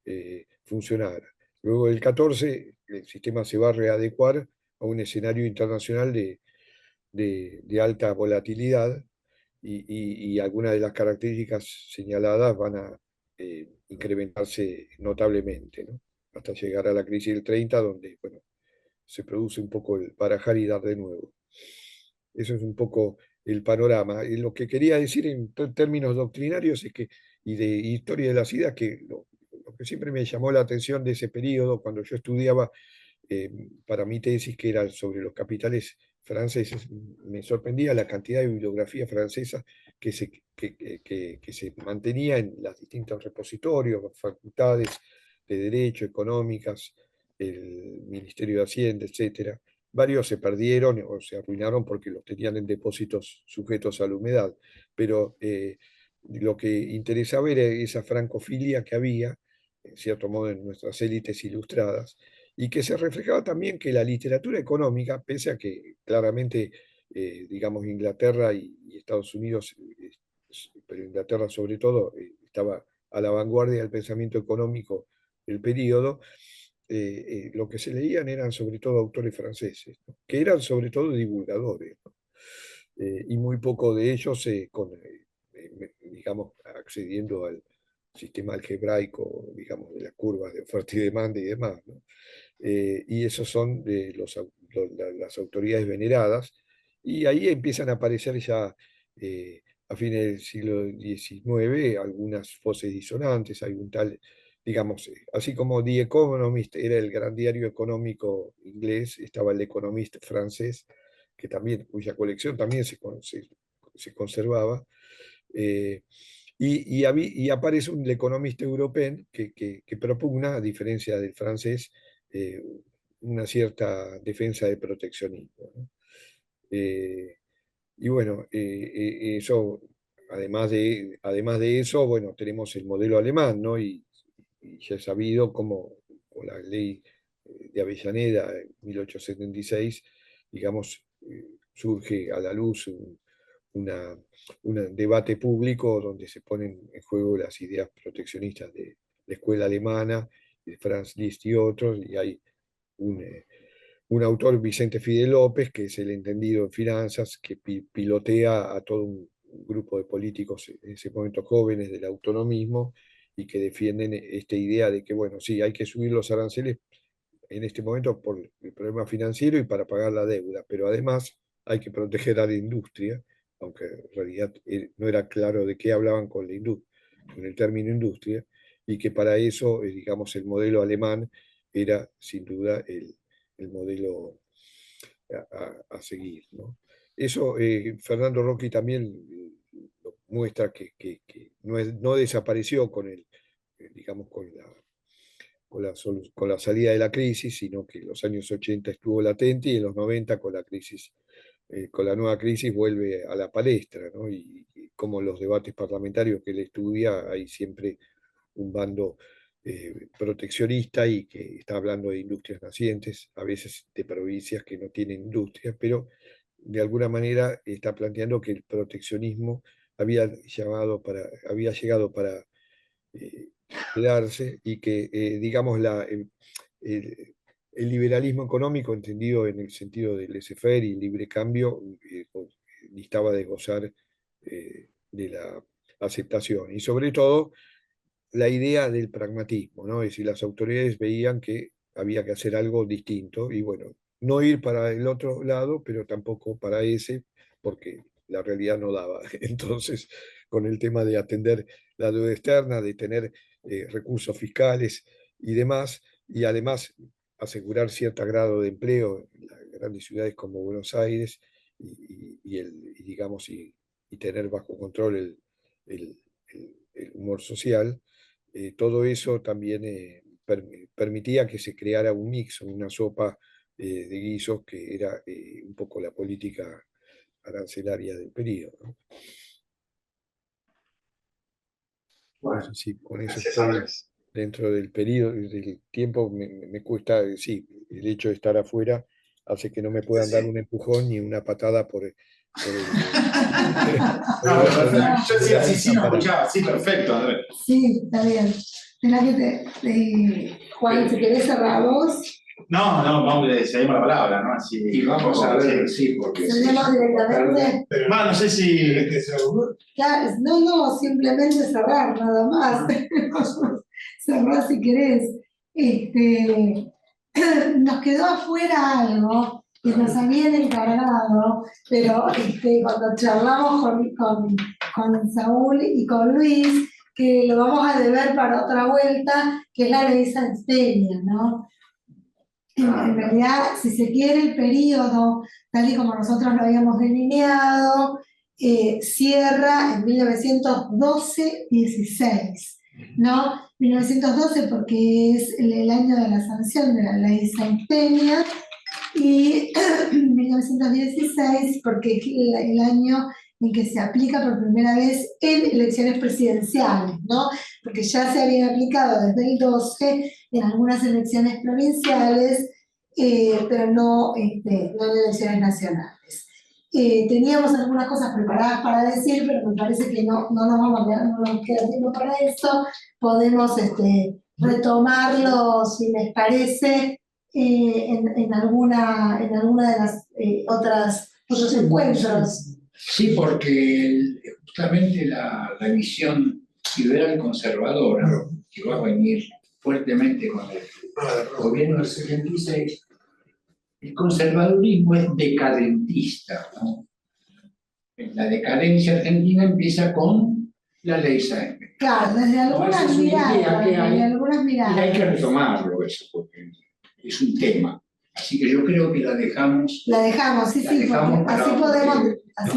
funcionara. Luego del 14, el sistema se va a readecuar a un escenario internacional de alta volatilidad y algunas de las características señaladas van a incrementarse notablemente, ¿no? Hasta llegar a la crisis del 30, donde bueno, se produce un poco el barajar y dar de nuevo. Eso es un poco el panorama. Y lo que quería decir en términos doctrinarios es que, y de historia de las ideas, que lo que siempre me llamó la atención de ese periodo, cuando yo estudiaba para mi tesis, que era sobre los capitales franceses, me sorprendía la cantidad de bibliografía francesa que se mantenía en los distintos repositorios, facultades de Derecho, económicas, el Ministerio de Hacienda, etcétera. Varios se perdieron o se arruinaron porque los tenían en depósitos sujetos a la humedad, pero lo que interesaba era esa francofilia que había, en cierto modo, en nuestras élites ilustradas, y que se reflejaba también que la literatura económica, pese a que claramente, digamos, Inglaterra y Estados Unidos, pero Inglaterra sobre todo, estaba a la vanguardia del pensamiento económico del periodo, lo que se leían eran sobre todo autores franceses, ¿no? Que eran sobre todo divulgadores, ¿no? Y muy poco de ellos, digamos, accediendo al sistema algebraico, digamos, de las curvas de oferta y demanda y demás, ¿no? Y esos son de las autoridades veneradas, y ahí empiezan a aparecer ya a fines del siglo XIX algunas voces disonantes, hay un tal, digamos, así como The Economist era el gran diario económico inglés, estaba el Economist francés, que también, cuya colección también se conservaba, eh, y aparece un economista europeo que propugna, a diferencia del francés, eh, una cierta defensa del proteccionismo, ¿no? Eh, y bueno, eso, además de eso, bueno, tenemos el modelo alemán, ¿no? Y ya es sabido cómo con la ley de Avellaneda en 1876, digamos, surge a la luz una, un debate público donde se ponen en juego las ideas proteccionistas de la escuela alemana, de Franz Liszt y otros, y hay un, un autor, Vicente Fidel López, que es el entendido en finanzas, que pilotea a todo un grupo de políticos en ese momento jóvenes del autonomismo y que defienden esta idea de que, bueno, sí, hay que subir los aranceles en este momento por el problema financiero y para pagar la deuda, pero además hay que proteger a la industria, aunque en realidad no era claro de qué hablaban con la con el término industria, y que para eso, digamos, el modelo alemán era sin duda el modelo a seguir, ¿no? Eso, Fernando Rocchi también muestra que no desapareció con digamos, con la salida de la crisis, sino que en los años 80 estuvo latente y en los 90 con la crisis, con la nueva crisis vuelve a la palestra, ¿no? Y como los debates parlamentarios que él estudia, hay siempre un bando proteccionista y que está hablando de industrias nacientes, a veces de provincias que no tienen industrias, pero de alguna manera está planteando que el proteccionismo había llegado para eh, quedarse y que, digamos, el liberalismo económico, entendido en el sentido del laissez-faire y libre cambio, distaba de gozar de la aceptación. Y sobre todo, la idea del pragmatismo, ¿no? Es decir, las autoridades veían que había que hacer algo distinto y bueno, no ir para el otro lado, pero tampoco para ese, porque la realidad no daba. Entonces, con el tema de atender la deuda externa, de tener recursos fiscales y demás, y además asegurar cierto grado de empleo en las grandes ciudades como Buenos Aires digamos, y tener bajo control el humor social, todo eso también permitía que se creara un mix, una sopa de guisos que era un poco la política arancelaria del periodo, ¿no? Bueno, No sé si con eso gracias, estoy Andrés. dentro del periodo, del tiempo, me cuesta, sí, el hecho de estar afuera hace que no me puedan dar Sí. un empujón ni una patada por el, por No, el pero otro perfecto. lado Yo de decía, la sí, sí, no mesa para... escuchaba. Sí, perfecto, Andrés. Sí, está bien. Tenés que Juan, si querés cerrar vos, No, no, vamos, seguimos la palabra, ¿no? Así, Y vamos a ver, sí, porque cerremos directamente. Pero no sé si. ¿querés que sea uno? Claro, no, simplemente cerrar, nada más. Cerrar si querés. Nos quedó afuera algo que nos habían encargado, pero cuando charlamos con Saúl y con Luis, que lo vamos a deber para otra vuelta, que es la ley sansteña, ¿no? En realidad, si se quiere, el periodo, tal y como nosotros lo habíamos delineado, cierra en 1912-16, ¿no? 1912 porque es el año de la sanción de la ley sansteña y 1916 porque es el año en que se aplica por primera vez en elecciones presidenciales, ¿no? Porque ya se había aplicado desde el 12 en algunas elecciones provinciales, pero no en elecciones nacionales. Teníamos algunas cosas preparadas para decir, pero me parece que no nos queda tiempo para eso. Podemos retomarlo, si les parece, en alguna de las otros encuentros. Sí, porque justamente la visión liberal conservadora, que va a venir fuertemente con el gobierno del 76, el conservadurismo es decadentista, ¿no? La decadencia argentina empieza con la ley Sáenz. Claro, desde algunas Esa es una idea miradas, que hay, desde algunas y miradas. hay que retomarlo eso, porque es un tema. Así que yo creo que la dejamos. La dejamos, sí, La sí, dejamos porque para así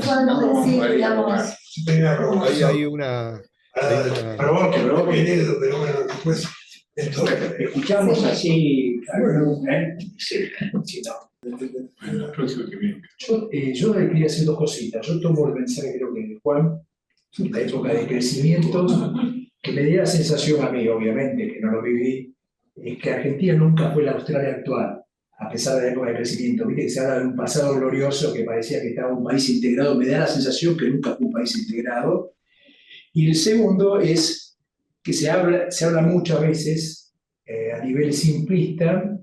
podemos decir, digamos. Ahí hay una... Pero bueno, después esto. Escuchamos Sí. así. Bueno. Sí, sí, no. La próxima que viene. Yo le quería hacer dos cositas. Yo tomo el mensaje, creo que de Juan, la época de crecimientos, que me dio la sensación a mí, obviamente, que no lo viví, es que Argentina nunca fue la Australia actual, a pesar de la época de crecimiento. Viste que se habla de un pasado glorioso que parecía que estaba un país integrado. Me da la sensación que nunca fue un país integrado. Y el segundo es que se habla muchas veces, a nivel simplista,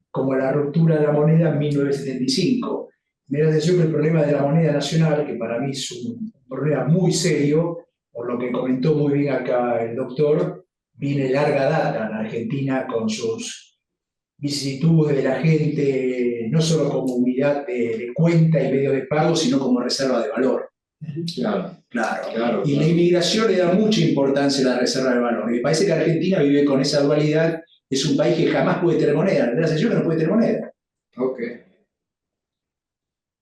como la ruptura de la moneda en 1975. Me da la sensación que el problema de la moneda nacional, que para mí es un problema muy serio, por lo que comentó muy bien acá el doctor, viene larga data en Argentina con sus vicisitudes de la gente, no solo como unidad de cuenta y medio de pago, sino como reserva de valor. Claro. Y la inmigración le da mucha importancia a la reserva de valor. Y me parece que Argentina vive con esa dualidad. Es un país que jamás puede tener moneda. La sensación que no puede tener moneda. Ok.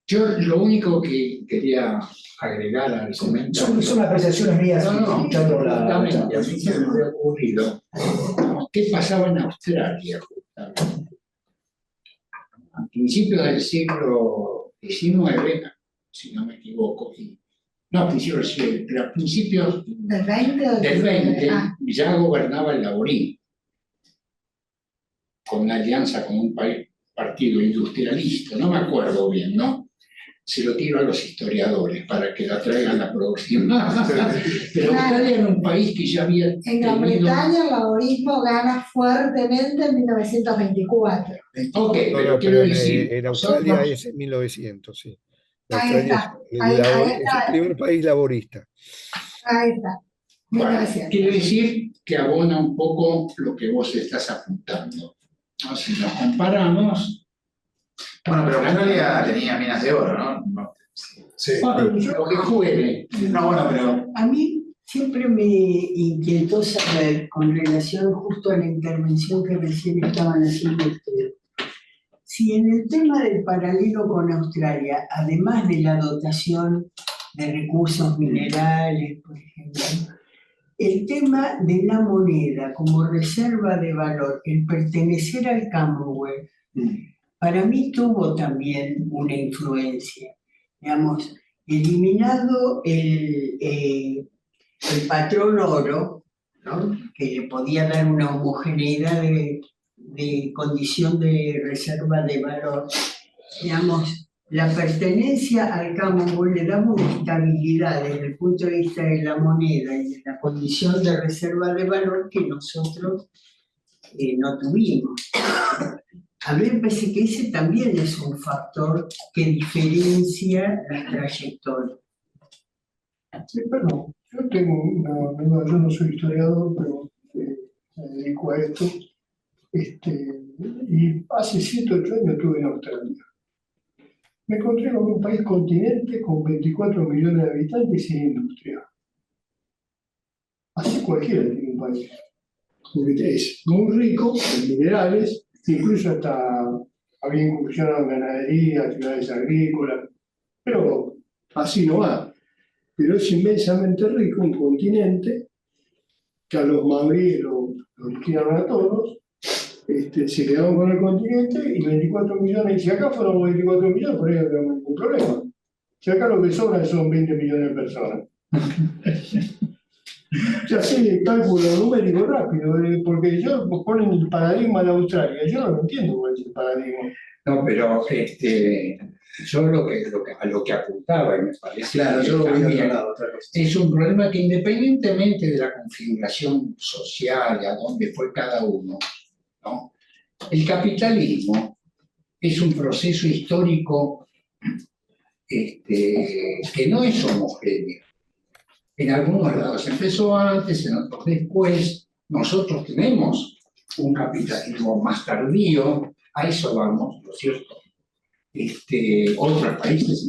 Yo lo único que quería agregar al comentario. Son apreciaciones mías. Escuchando a mí se me había ocurrido qué pasaba en Australia, justamente. A principios del siglo XIX, si no me equivoco, no a principios del siglo, pero a principios ¿Del 20 o del 20 ya gobernaba el laborismo, con una alianza con un partido industrialista, no me acuerdo bien, ¿no? Se lo tiro a los historiadores para que la traigan la próxima. Pero Australia era un país que ya había En Gran Bretaña el laborismo gana fuertemente en 1924. Ok, pero quiero decir... en Australia es en 1900, sí. Ahí está. Es el primer país laborista. Ahí está. Bueno, quiere decir que abona un poco lo que vos estás apuntando, ¿no? Si nos comparamos... Bueno, pero Australia tenía minas de oro, ¿no? Sí. Bueno, lo que juegue. No, bueno, pero A mí siempre me inquietó saber, con relación justo a la intervención que recién estaban haciendo ustedes, si en el tema del paralelo con Australia, además de la dotación de recursos minerales, por ejemplo, el tema de la moneda como reserva de valor, el pertenecer al Commonwealth, para mí tuvo también una influencia. Digamos, eliminado el patrón oro, ¿no? Que le podía dar una homogeneidad de condición de reserva de valor, digamos, la pertenencia al Commonwealth le daba una estabilidad desde el punto de vista de la moneda y de la condición de reserva de valor que nosotros no tuvimos. A mí me parece que ese también es un factor que diferencia las trayectorias. Sí, perdón, yo no soy historiador, pero me dedico a esto. Y hace 7 o 8 años estuve en Australia. Me encontré con un país continente con 24 millones de habitantes y sin industria. Así cualquiera tiene un país. Porque es muy rico en minerales, incluso hasta había incursionado en ganadería, actividades agrícolas, pero así no va. Pero es inmensamente rico, un continente que a los maoríes los liquidaron a todos, se quedaron con el continente y 24 millones, y si acá fueron 24 millones, por ahí no tenemos ningún problema. Si acá lo que sobran son 20 millones de personas. Ya sé, cálculo numérico rápido, porque ellos ponen el paradigma de Australia. Yo no lo entiendo cuál es el paradigma. No, pero yo a lo que apuntaba, y me parece Claro, yo lo voy a también, otro lado, otra cosa. es un problema que independientemente de la configuración social, a dónde fue cada uno, ¿no? El capitalismo es un proceso histórico que no es homogéneo. En algunos lados empezó antes, en otros después. Nosotros tenemos un capitalismo más tardío, a eso vamos, ¿no es cierto? Otros países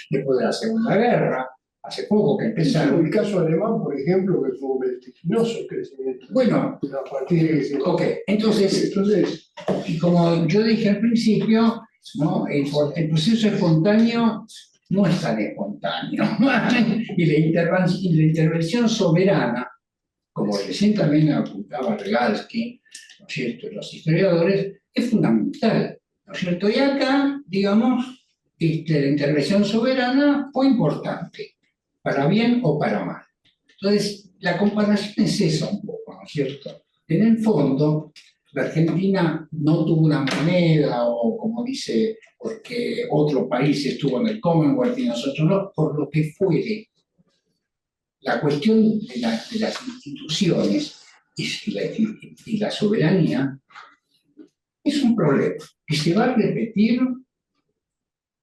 después de la Segunda Guerra, hace poco que empezaron. El caso alemán, por ejemplo, que fue un vertiginoso crecimiento. Bueno, A partir de que se... ok, entonces, y como yo dije al principio, ¿no? El proceso espontáneo no es tan espontáneo. Y la intervención soberana, como recién también apuntaba Regalsky, ¿no es cierto?, y los historiadores, es fundamental, ¿no es cierto? Y acá, digamos, la intervención soberana fue importante, para bien o para mal. Entonces, la comparación es esa un poco, ¿no es cierto? En el fondo, la Argentina no tuvo una moneda, o como dice, porque otro país estuvo en el Commonwealth y nosotros no, por lo que fuere. La cuestión de las instituciones y la soberanía es un problema que se va a repetir.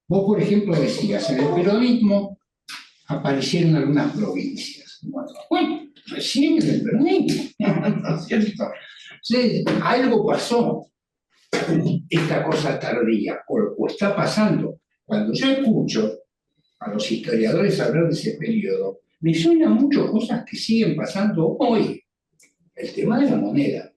Vos, por ejemplo, decías, en el peronismo aparecieron algunas provincias. Bueno, recién en el peronismo, ¿no es cierto? Entonces, algo pasó, esta cosa tardía, o está pasando. Cuando yo escucho a los historiadores hablar de ese periodo, me suenan mucho cosas que siguen pasando hoy. El tema de la moneda.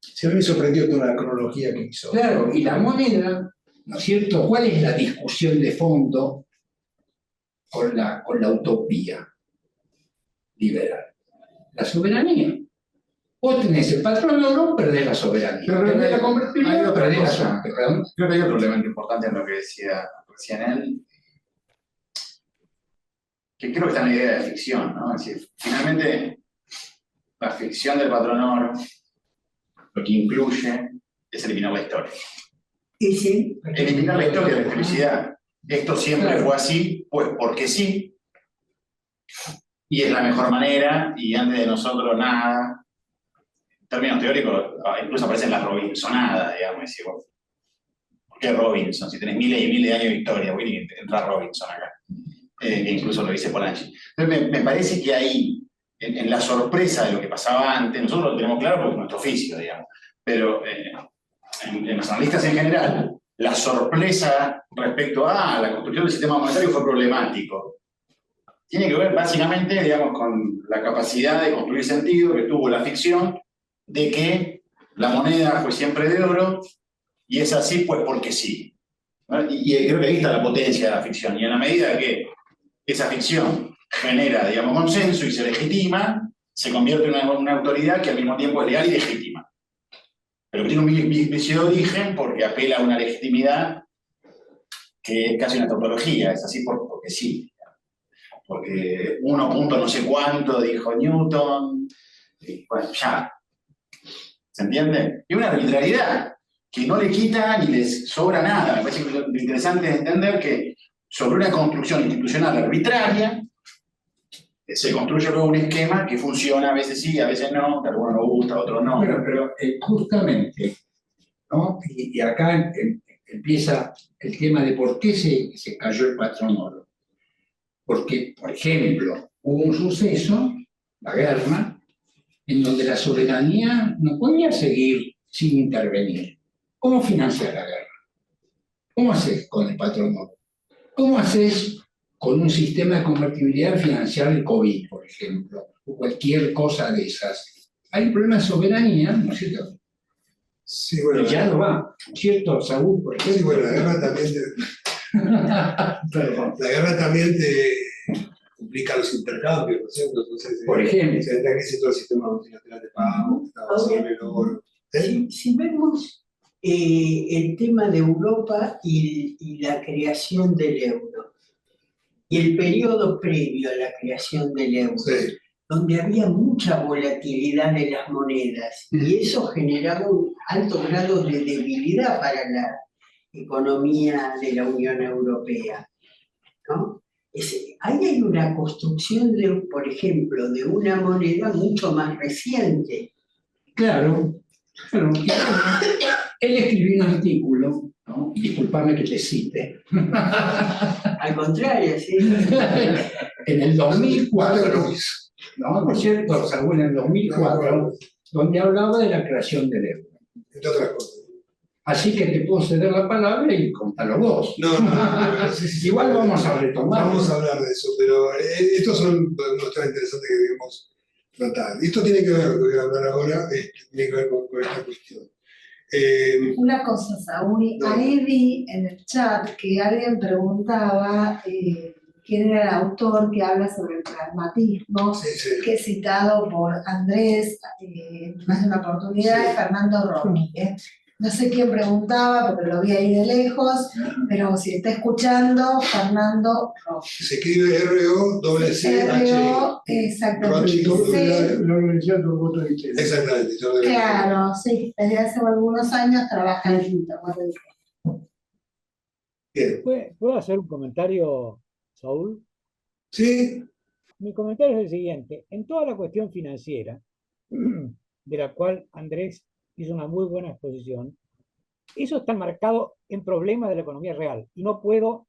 Se me sorprendió toda la cronología que hizo. Claro, y la moneda, ¿no es cierto? ¿Cuál es la discusión de fondo con la utopía liberal? La soberanía. Vos tenés el patrón oro, perdés la soberanía. Pero Tenés la hay convertibilidad, otra perdés la cosa. soberanía. Creo que hay otro elemento importante en lo que decía recién él, que creo que está en la idea de ficción, ¿no? Es decir, finalmente, la ficción del patrón oro lo que incluye es eliminar la historia. Ese, Eliminar la historia de la felicidad. Esto siempre fue así, pues porque sí, y es la mejor manera, y antes de nosotros nada. En términos teóricos, incluso aparecen las Robinsonadas, digamos, decir, bueno, ¿por qué Robinson? Si tenés miles y miles de años de historia, ¿por qué entra Robinson acá? Que incluso lo dice Polanyi. Entonces me parece que ahí, en la sorpresa de lo que pasaba antes, nosotros lo tenemos claro porque es nuestro oficio, digamos, pero en los analistas en general, la sorpresa respecto a la construcción del sistema monetario fue problemático. Tiene que ver básicamente, digamos, con la capacidad de construir sentido que tuvo la ficción de que la moneda fue siempre de oro y es así pues porque sí. ¿No? Y creo que ahí está la potencia de la ficción. Y en la medida que esa ficción genera, digamos, consenso y se legitima, se convierte en una autoridad que al mismo tiempo es legal y legítima. Pero que tiene un vicio de origen porque apela a una legitimidad que es casi una tautología, es así porque sí. Porque 1 punto no sé cuánto dijo Newton, y bueno, ya. ¿Se entiende? Y una arbitrariedad que no le quita ni les sobra nada. Me parece que lo interesante es entender que sobre una construcción institucional arbitraria se construye luego un esquema que funciona, a veces sí, a veces no, que a algunos nos gusta, a otros no. Bueno, pero justamente, ¿no? Y acá empieza el tema de por qué se cayó el patrón oro. Porque, por ejemplo, hubo un suceso, la guerra, en donde la soberanía no podía seguir sin intervenir. ¿Cómo financiar la guerra? ¿Cómo haces con el patrón oro? ¿Cómo haces con un sistema de convertibilidad financiar el COVID, por ejemplo? O cualquier cosa de esas. Hay un problema de soberanía, ¿no es cierto? Sí, bueno, Ya no va, ¿no es cierto, Saúl? Por ejemplo. sí, bueno, la guerra también la guerra también te implica los intercambios, ¿no es cierto? Entonces, Por ejemplo. se está creciendo el sistema multilateral de pago, está basado en el oro. si vemos el tema de Europa y la creación del euro. Y el periodo previo a la creación del euro, Sí. donde había mucha volatilidad de las monedas, y eso generaba un alto grado de debilidad para la economía de la Unión Europea, ¿no? Ahí hay una construcción, por ejemplo, de una moneda mucho más reciente. Claro, claro. Él escribió un artículo, ¿no? Disculpame que te cite, Al contrario, sí. en el 2004, ¿no es cierto? Salvo en el 2004, donde hablaba de la creación del euro. Entre otras cosas. Así que te puedo ceder la palabra y contalo vos. No, sí, Igual vamos a retomar. Vamos a hablar de eso, pero estos son unos temas interesantes que debemos tratar. Esto tiene que ver, lo que voy a hablar ahora, tiene que ver con esta cuestión. Una cosa, Saúl, No. ahí vi en el chat que alguien preguntaba quién era el autor que habla sobre el pragmatismo, Sí, sí. que es citado por Andrés más de una oportunidad, Sí. es Fernando Rocky. No sé quién preguntaba, porque lo vi ahí de lejos, pero si está escuchando, Fernando Rocky. Se escribe R-O-C-H-I. R-O, exactamente. Rocky, La Universidad Turgoto de Chile. Exactamente. Claro, sí, desde hace algunos años trabaja en Quito. Bien. ¿Puedo hacer un comentario, Saúl? Sí, Mi comentario es el siguiente. En toda la cuestión financiera, de la cual Andrés hizo una muy buena exposición, eso está marcado en problemas de la economía real. Y no puedo,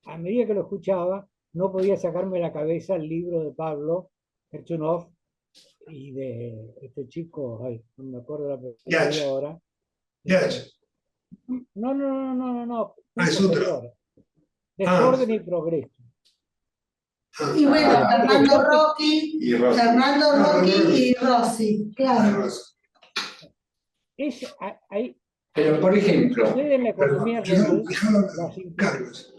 a medida que lo escuchaba, no podía sacarme de la cabeza el libro de Pablo Herchunov y de este chico, ay, no me acuerdo la Yach. ahora. Yach. No. Es otro. Desorden y progreso. Y bueno, Fernando Rocky Y Rossi. Y Rossi, claro. Ahí, Pero, por ejemplo, sucede en la economía real, Carlos.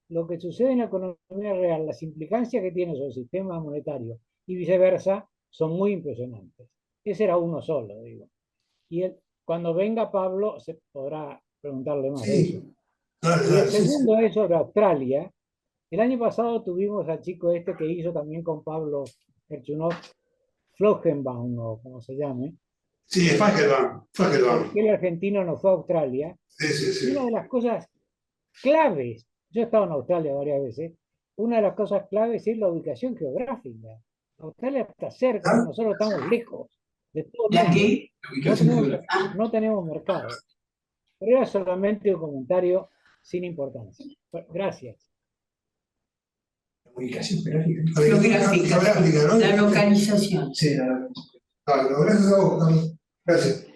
lo que sucede en la economía real, las implicancias que tiene sobre el sistema monetario y viceversa, son muy impresionantes. Ese era uno solo, digo. Y cuando venga Pablo, se podrá preguntarle más de eso. Y el segundo es sobre Australia. El año pasado tuvimos al chico este que hizo también con Pablo Herchunov, Flogenbaum, o como se llame. Sí, es Fagelbaum. Que el argentino no fue a Australia. Sí. Y una de las cosas claves, yo he estado en Australia varias veces, una de las cosas claves es la ubicación geográfica. Australia está cerca, nosotros estamos lejos de todo el ¿La mundo. qué? No tenemos mercado. Pero era solamente un comentario sin importancia. Gracias. Comunicación geográfica. Geográfica, ¿no? la localización. Sí, Gracias a vos, Carlos. Gracias.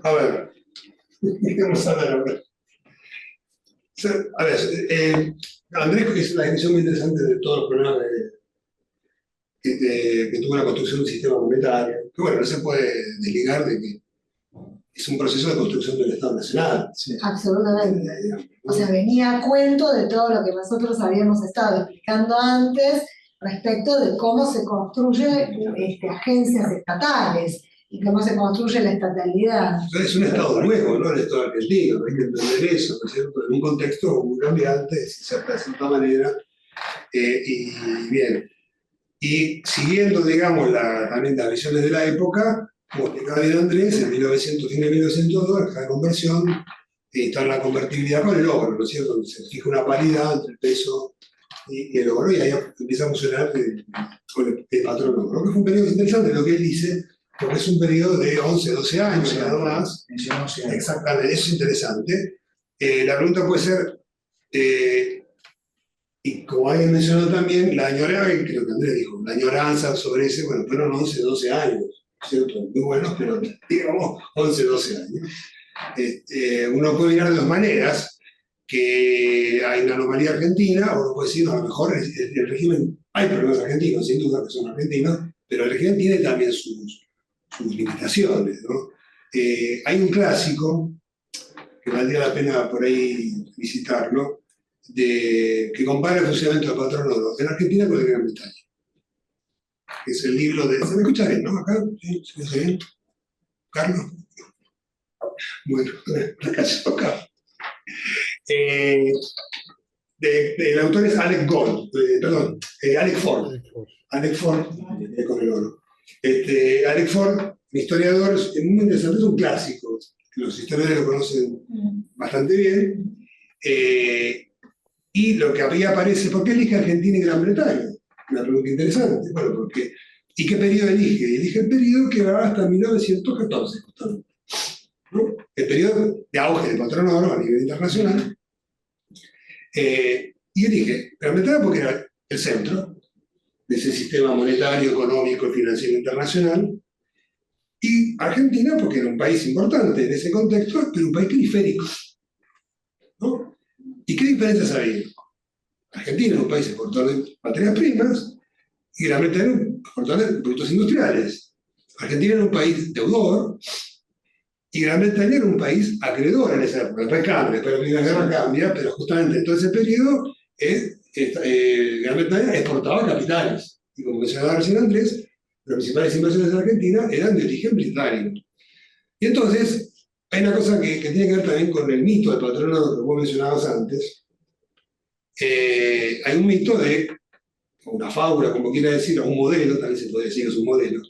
A ver. Vamos a ver ahora. A ver, Andrés hizo una definición muy interesante de todos los problemas que tuvo la construcción del sistema monetario. Que bueno, no se puede desligar de que es un proceso de construcción del Estado Nacional. sí. Absolutamente. O sea, venía a cuento de todo lo que nosotros habíamos estado explicando antes respecto de cómo se construyen agencias estatales y cómo se construye la estatalidad. Es un Estado nuevo, ¿no? El Estado argentino, hay que entender eso, ¿no es cierto? En un contexto muy cambiante, de cierta manera. Y bien. Y siguiendo, digamos, también las visiones de la época, como explicaba bien Andrés, en 1902, la conversión, está la convertibilidad con el oro, ¿no es cierto? Se fija una paridad entre el peso y el oro, y ahí empieza a funcionar con el patrón oro, que fue un periodo interesante, lo que él dice, porque es un periodo de 11, 12 años, nada más. Exactamente, eso es interesante. La pregunta puede ser, y como alguien mencionó también, la añoranza, creo que Andrés dijo, la añoranza sobre ese, bueno, fueron 11, 12 años, ¿cierto? Muy buenos, pero digamos 11, 12 años. Uno puede mirar de dos maneras, que hay una anomalía argentina, o uno puede decir, no, a lo mejor el régimen, hay problemas argentinos, sin duda que son argentinos, pero el régimen tiene también sus limitaciones, ¿no? Hay un clásico, que valdría la pena por ahí visitarlo, que compara el funcionamiento del patrón oro en Argentina con el Gran Bretaña. que es el libro de... ¿Se me escucha bien, no? ¿Acá? ¿Sí? ¿Se me escucha bien? ¿Carlos? Bueno, acá se toca. El autor es Alec Gold, Alec Ford. Alec Ford, con el oro. Alec Ford, un historiador, es muy interesante, es un clásico, que los historiadores lo conocen bastante bien. Y lo que ahí aparece, ¿por qué elige Argentina y Gran Bretaña? Una pregunta interesante. Bueno, porque, ¿y qué periodo elige? Elige el periodo que va hasta 1914, justamente, ¿no? El periodo de auge del patrón oro a nivel internacional. Y elige Gran Bretaña porque era el centro de ese sistema monetario, económico y financiero internacional. Y Argentina porque era un país importante en ese contexto, pero un país periférico, ¿no? ¿Y qué diferencias había? Argentina era un país exportador de materias primas y Gran Bretaña era un exportador de productos industriales. Argentina era un país deudor y Gran Bretaña era un país acreedor en esa época. Después cambia, después de la Primera Guerra cambia, pero justamente en todo ese periodo Gran Bretaña exportaba capitales. Y como mencionaba recién Andrés, las principales inversiones de Argentina eran de origen británico. Y entonces, hay una cosa que tiene que ver también con el mito del patronado que vos mencionabas antes. Hay un mito o una fábula, como quiera decir, o un modelo, también se puede decir que es un modelo,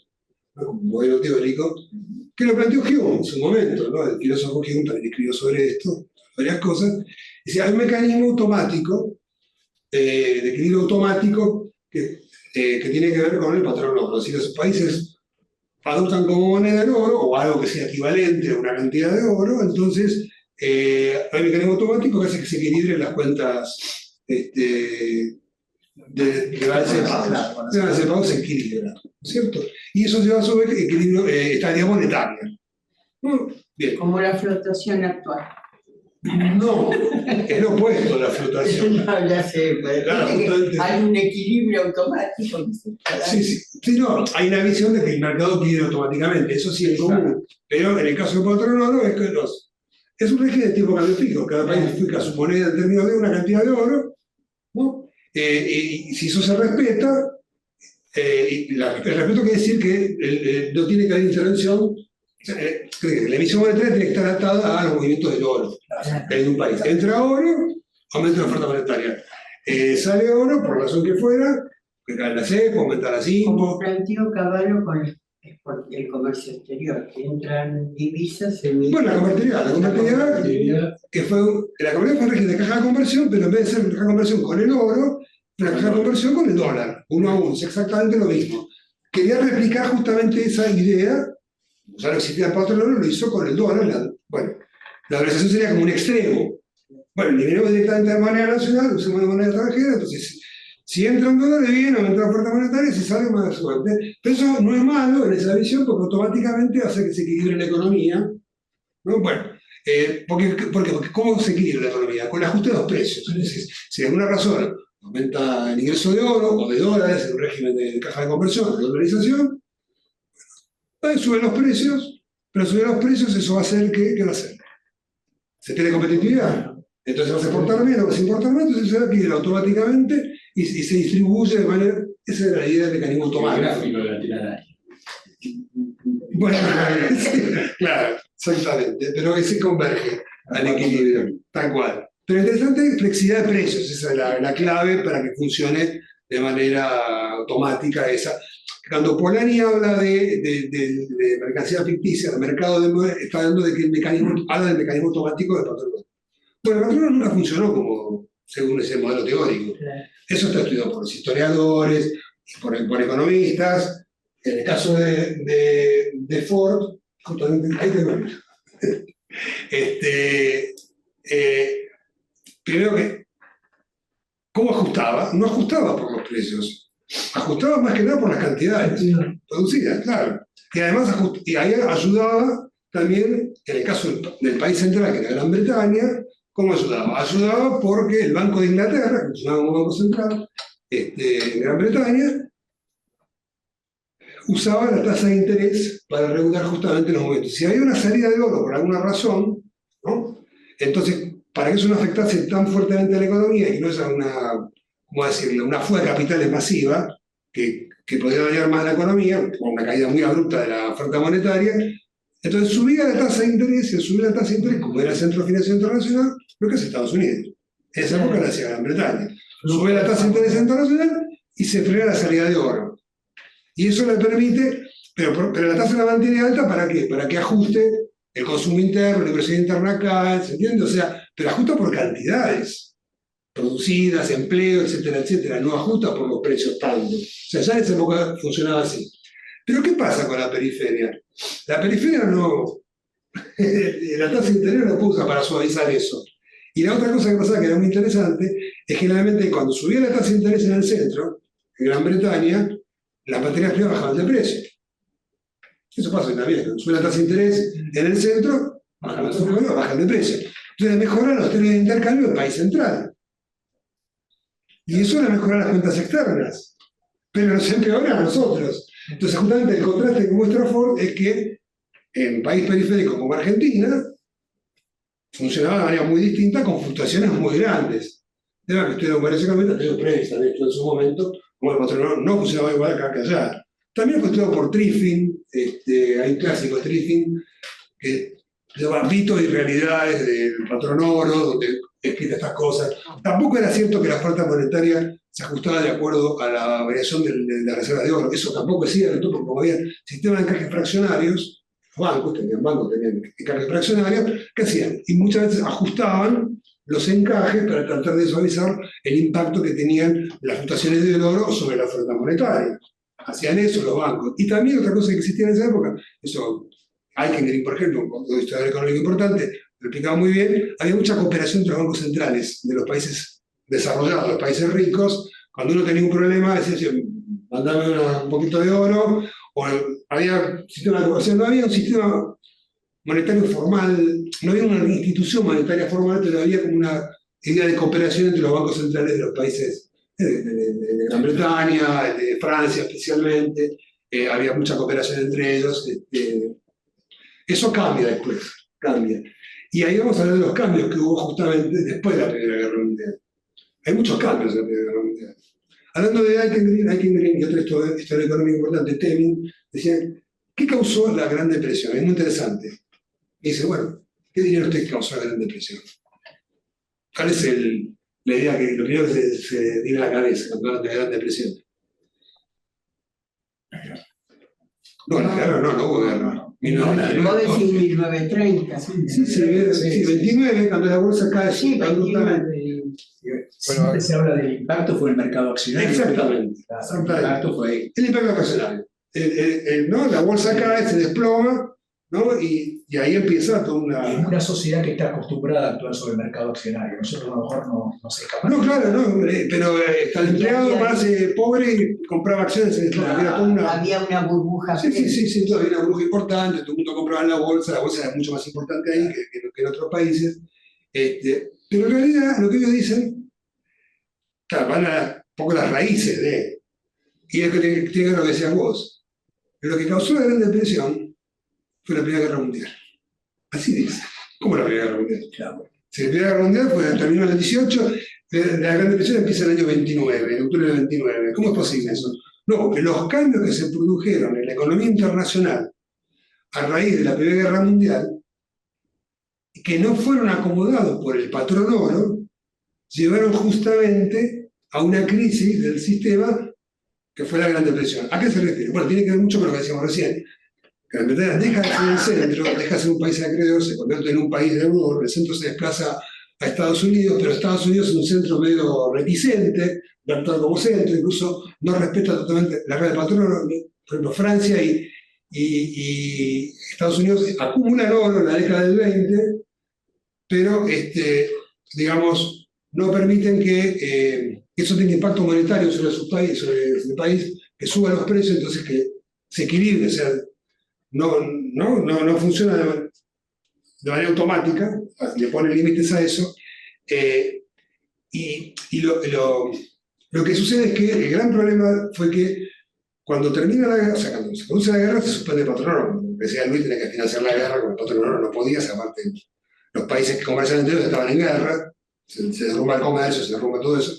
¿no? Como un modelo teórico, que lo planteó Hume en su momento, ¿no? El filósofo Hume también escribió sobre esto, varias cosas. Decía, hay un mecanismo automático, de equilibrio automático, que tiene que ver con el patrón oro. Si los países adoptan como moneda el oro, o algo que sea equivalente a una cantidad de oro, entonces hay un mecanismo automático que hace que se equilibren las cuentas de balance de pagos. De balance de pagos se equilibra, ¿cierto? Y eso lleva a su vez equilibrio, estabilidad monetaria. Bien. Como la flotación actual. No, es lo opuesto a la flotación. No, ya sé, pero Claro, hay un equilibrio automático. Sí, no, hay una visión de que el mercado equilibra automáticamente, eso sí es común. Pero en el caso del patrón oro es que es un régimen de tipo cambio fijo, cada país fija su moneda en términos de una cantidad de oro, ¿no? Y si eso se respeta, el respeto quiere decir que no tiene que haber intervención. La emisión monetaria tiene que estar atada a los movimientos del oro en un país. Entra oro, aumenta la oferta monetaria. Sale oro, por razón que fuera, que cae la cepa, aumenta la CIMPO. Como planteó Cavallo con el comercio exterior, que entran divisas en... Bueno, la convertibilidad, que fue un régimen de caja de conversión, pero en vez de ser una caja de conversión con el oro, una caja de conversión con el dólar, 1 a 1, es exactamente lo mismo. Quería replicar justamente esa idea. Ya no existía el patrón oro, lo hizo con el dólar. Bueno, la valorización sería como un extremo. Bueno, eliminemos directamente de moneda nacional, usemos de moneda extranjera, entonces, si entra un dólar, bien, aumenta la oferta monetaria, si sale, más suerte. Pero eso no es malo en esa visión, porque automáticamente hace que se equilibre la economía, ¿no? Bueno, porque ¿cómo se equilibra la economía? Con el ajuste de los precios. Es decir, si de alguna razón aumenta el ingreso de oro o de dólares en un régimen de caja de conversión, de dolarización, suben los precios, pero subir los precios, eso va a hacer que, ¿qué va a hacer? Se pierde competitividad. Entonces vas a exportar menos, vas a importar menos, entonces se adquiere automáticamente y se distribuye de manera. Esa es la idea del mecanismo automático. Bueno, claro, exactamente, pero que se converge al equilibrio, tal cual. Pero interesante es flexibilidad de precios, esa es la clave para que funcione de manera automática esa. Cuando Polanyi habla de mercancía ficticia, del mercado está hablando de que habla del mecanismo automático del patrón. Bueno, el patrón nunca funcionó como según ese modelo teórico. Eso está estudiado por los historiadores, por economistas. En el caso de Ford, justamente ahí tengo primero que, ¿cómo ajustaba? No ajustaba por los precios. Ajustaba más que nada por las cantidades producidas, claro. Y además ahí ayudaba también, en el caso del país central, que era Gran Bretaña, ¿cómo ayudaba? Ayudaba porque el Banco de Inglaterra, que funcionaba como Banco Central en Gran Bretaña, usaba la tasa de interés para regular justamente los momentos. Si había una salida de oro por alguna razón, ¿no? Entonces, para que eso no afectase tan fuertemente a la economía y no sea una, ¿cómo decirlo?, una fuga de capitales masiva, que podía dañar más la economía, con una caída muy abrupta de la oferta monetaria. Entonces subía la tasa de interés, y al subir la tasa de interés, como era el centro financiero internacional, lo que es Estados Unidos. En esa época lo hacía Gran Bretaña. Sube la tasa de interés internacional y se frena la salida de oro. Y eso le permite, pero la tasa la mantiene alta, ¿para qué? Para que ajuste el consumo interno, la inversión interna acá, ¿se entiende? O sea, pero ajusta por cantidades producidas, empleo, etcétera, etcétera. No ajusta por los precios tanto. O sea, ya en esa época funcionaba así. Pero ¿qué pasa con la periferia? La periferia no... la tasa de interés no puso para suavizar eso. Y la otra cosa que pasaba, que era muy interesante, es que generalmente cuando subía la tasa de interés en el centro, en Gran Bretaña, las materias primas bajaban de precio. Eso pasa también, cuando sube la tasa de interés en el centro, bajan de precio. Entonces mejoran los términos de intercambio del país central. Y eso le mejora las cuentas externas, pero nos empeora a nosotros. Entonces justamente el contraste que muestra Ford es que en un país periférico como Argentina, funcionaba de manera muy distinta con fluctuaciones muy grandes. De verdad que estudiaron varias economías, tengo previsto, de hecho en su momento, como el patrón no funcionaba igual acá que allá. También fue estudiado por Triffin, hay un clásico de Triffin, que se llama Mitos y Realidades del Patrón Oro, donde explica estas cosas. Tampoco era cierto que la oferta monetaria se ajustaba de acuerdo a la variación de la reserva de oro. Eso tampoco es cierto, porque como había sistemas de encajes fraccionarios, bancos tenían encajes fraccionarios, ¿qué hacían? Y muchas veces ajustaban los encajes para tratar de suavizar el impacto que tenían las fluctuaciones del oro sobre la oferta monetaria. Hacían eso los bancos. Y también otra cosa que existía en esa época, eso, Eikengreen, por ejemplo, un historiador económico importante, lo explicaba muy bien, había mucha cooperación entre los bancos centrales de los países desarrollados, los países ricos. Cuando uno tenía un problema, decía, mandame un poquito de oro, o había sistema de cooperación, no había un sistema monetario formal, no había una institución monetaria formal, pero había como una idea de cooperación entre los bancos centrales de los países de Gran Bretaña, de Francia especialmente, había mucha cooperación entre ellos. Eso cambia después, cambia. Y ahí vamos a hablar de los cambios que hubo justamente después de la Primera Guerra Mundial. Hay muchos cambios en la Primera Guerra Mundial. Hablando de Eikengreen y otro historiador económico importante, Temin, decían, ¿qué causó la Gran Depresión? Es muy interesante. Y dice, bueno, ¿qué diría usted que causó la Gran Depresión? ¿Cuál es la idea que lo primero que se tiene a la cabeza cuando hablan de la Gran Depresión? No, la guerra no hubo guerra. Vos decís 1930. Sí, 29, cuando la bolsa cae. Sí, 29. Siempre se habla del impacto, fue el mercado accionario. Exactamente. El impacto fue ahí. El impacto accionario. ¿No? La bolsa cae, se desploma, ¿no? Y ahí empieza toda una... En una sociedad que está acostumbrada a actuar sobre el mercado accionario, nosotros a lo mejor no se escapa. No, claro, no, pero el empleado más pobre compraba acciones, se desploma. Había una burbuja. Sí, había una burbuja importante, todo el mundo compraba en la bolsa era mucho más importante ahí que en otros países. Pero en realidad lo que ellos dicen, claro, van a un poco las raíces de, y es que tiene que ver lo que decías vos. Lo que causó la Gran Depresión fue la Primera Guerra Mundial. Así dice. ¿Cómo la Primera Guerra Mundial? Claro. Si la Primera Guerra Mundial terminó en el 18, la Gran Depresión empieza en el año 29, en octubre del 29. ¿Cómo es posible eso? No, que los cambios que se produjeron en la economía internacional a raíz de la Primera Guerra Mundial, que no fueron acomodados por el patrón oro, llevaron justamente a una crisis del sistema que fue la Gran Depresión. ¿A qué se refiere? Bueno, tiene que ver mucho con lo que decíamos recién. Gran Bretaña deja de ser el centro, deja de ser un país acreedor, se convierte en un país de euro, el centro se desplaza a Estados Unidos, pero Estados Unidos es un centro medio reticente de actuar como centro, incluso no respeta totalmente la regla del patrón. Por ejemplo, Francia y Estados Unidos acumulan oro en la década del 20, pero digamos, no permiten que eso tenga impacto monetario sobre su país, sobre el país, que suba los precios, entonces que se equilibre, o sea, no funciona de manera automática, le pone límites a eso, y lo que sucede es que el gran problema fue que cuando termina la guerra, o sea, cuando se produce la guerra, se suspende el patrón oro. Decía Luis, tenía que financiar la guerra, con el patrón oro no podía, aparte los países que comerciaban entre ellos estaban en guerra, se derrumba el comercio, se derrumba todo eso,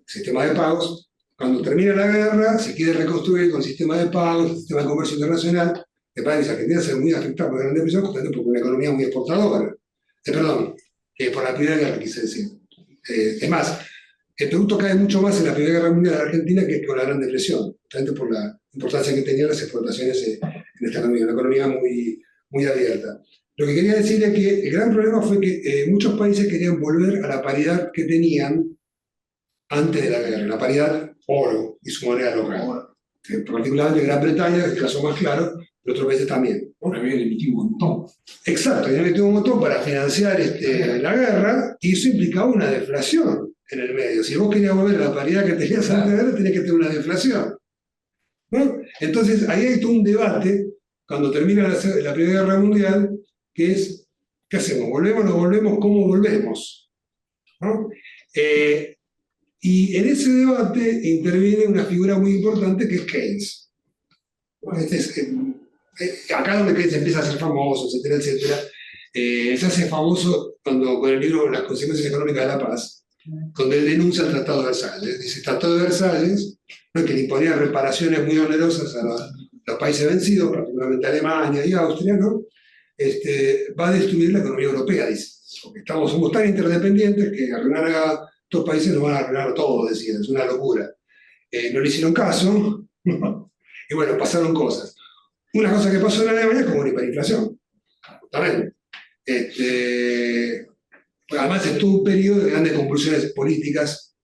sistema de pagos, Cuando termina la guerra, se quiere reconstruir con sistema de pagos, sistema de comercio internacional. Me parece que Argentina se ve muy afectada por la Gran Depresión, justamente porque una economía muy exportadora. Por la Primera Guerra, quise decir. Es más, el producto cae mucho más en la Primera Guerra Mundial de Argentina que con la Gran Depresión, justamente por la importancia que tenían las exportaciones en esta economía, una economía muy, muy abierta. Lo que quería decir es que el gran problema fue que muchos países querían volver a la paridad que tenían antes de la guerra, la paridad oro y su moneda local. Particularmente Gran Bretaña, que es el caso más claro, pero otros países también. Bueno, había emitido un montón. Exacto, había metido un montón para financiar la guerra y eso implicaba una deflación en el medio. Si vos querías volver a la paridad que tenías antes de la guerra, tenías que tener una deflación, ¿no? Entonces, ahí hay todo un debate, cuando termina la Primera Guerra Mundial, que es, ¿qué hacemos? ¿Volvemos, no volvemos? ¿Cómo volvemos? ¿No? Y en ese debate interviene una figura muy importante que es Keynes. Acá donde Keynes empieza a ser famoso, etcétera, etcétera. Se hace famoso cuando, con el libro Las consecuencias económicas de la paz, donde él denuncia el Tratado de Versalles. Dice, el Tratado de Versalles, ¿no?, que le imponía reparaciones muy onerosas a los países vencidos, particularmente Alemania y Austria, ¿no? Va a destruir la economía europea, dice. Porque somos tan interdependientes que arruinar a estos países nos van a arruinar todo, decía, es una locura. No le hicieron caso, y bueno, pasaron cosas. Una cosa que pasó en Alemania es como una hiperinflación, justamente. Además, estuvo un periodo de grandes convulsiones políticas,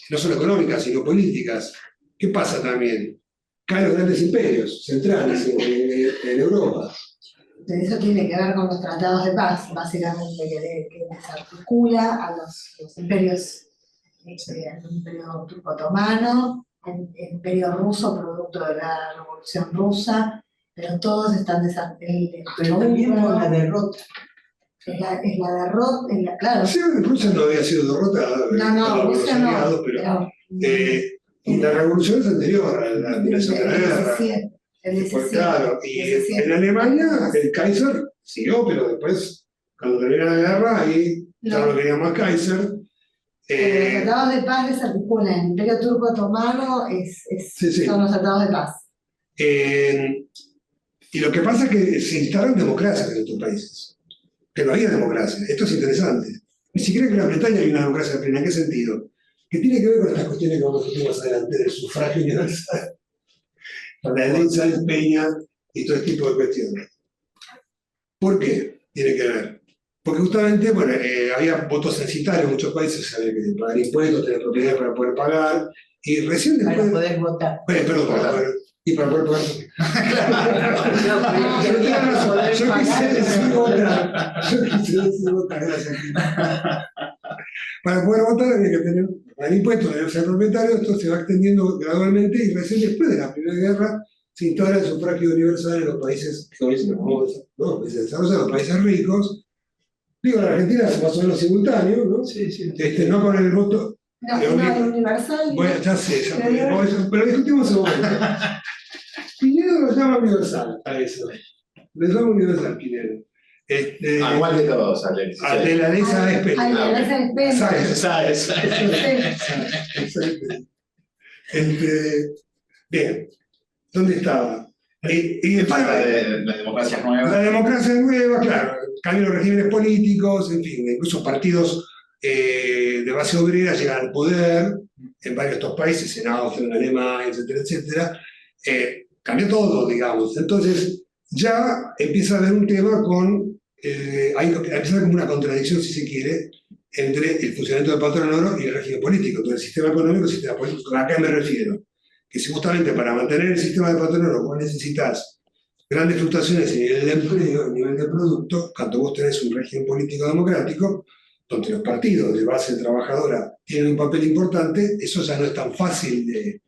no solo económicas, sino políticas. ¿Qué pasa también? Caen los grandes imperios centrales en Europa. Eso tiene que ver con los tratados de paz, básicamente, que desarticula a los imperios, el imperio turco-otomano, el imperio ruso, producto de la Revolución Rusa, pero todos están desarticulados. Pero también por la derrota. Es la derrota, claro. Sí, Rusia no había sido derrotada. No, Rusia no. Aliados, pero la revolución es anterior a la terminación de la guerra. Pues claro, y en Alemania el Kaiser siguió, pero después, cuando termina la guerra, ahí ya no quería más Kaiser. Los tratados de paz desarticulan. El imperio turco-otomano son los tratados de paz. Y lo que pasa es que se instalan democracias en estos países. Pero había democracia. Esto es interesante. Ni siquiera en Gran Bretaña hay una democracia plena. ¿En qué sentido? Que tiene que ver con estas cuestiones que vamos a discutir más adelante del sufragio universal, con la herencia de Peña y todo este tipo de cuestiones. ¿Por qué tiene que ver? Porque justamente, bueno, había votos censitarios en muchos países, había que pagar impuestos, tener propiedad para poder pagar, y recién después... Para poder votar. Perdón, y para poder pagar. Yo quise decir votar, gracias. Para poder votar había que tener el impuesto, debe ser propietario. Esto se va extendiendo gradualmente y recién después de la Primera Guerra se instala el sufragio universal en los países que hoy se desarrollan, los países ricos. Digo, en Argentina es más o menos simultáneo, ¿no? Sí, sí. No con el voto. No, universal. Bueno, ya sé, pero discutimos un momento. Piñero lo llama universal a eso. Lo llama universal, Piñero. Igual de todos, Alex. De la Lesa Especia. ¿Sabes? Bien, ¿dónde estaba? Y la democracia nueva. La democracia nueva, claro. Cambian los regímenes políticos, en fin, incluso partidos de base obrera llegan al poder en varios de estos países, en Austria, en Alemania, etcétera, etcétera. Cambió todo, digamos. Entonces, ya empieza a haber un tema con. Empieza a haber como una contradicción, si se quiere, entre el funcionamiento del patrón oro y el régimen político, entre el sistema económico y el sistema político. ¿A qué me refiero? Que si justamente para mantener el sistema de patrón oro vos necesitas grandes fluctuaciones en nivel de empleo, en nivel de producto, cuando vos tenés un régimen político democrático, donde los partidos de base trabajadora tienen un papel importante, eso ya no es tan fácil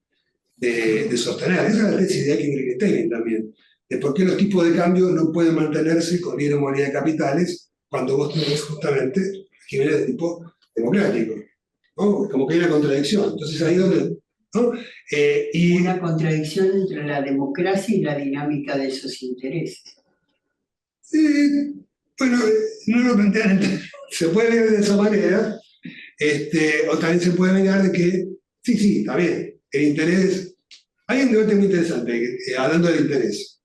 de sostener. Esa es la tesis de Eichinger y Stein también, de por qué los tipos de cambio no pueden mantenerse con libre movilidad de capitales cuando vos tenés justamente regímenes de tipo democrático, ¿no? Como que hay una contradicción. Entonces ahí donde... ¿no? Una contradicción entre la democracia y la dinámica de esos intereses. Bueno, no lo plantean, se puede ver de esa manera, o también se puede negar de que, sí, está bien, el interés. Hay un debate muy interesante, hablando del interés,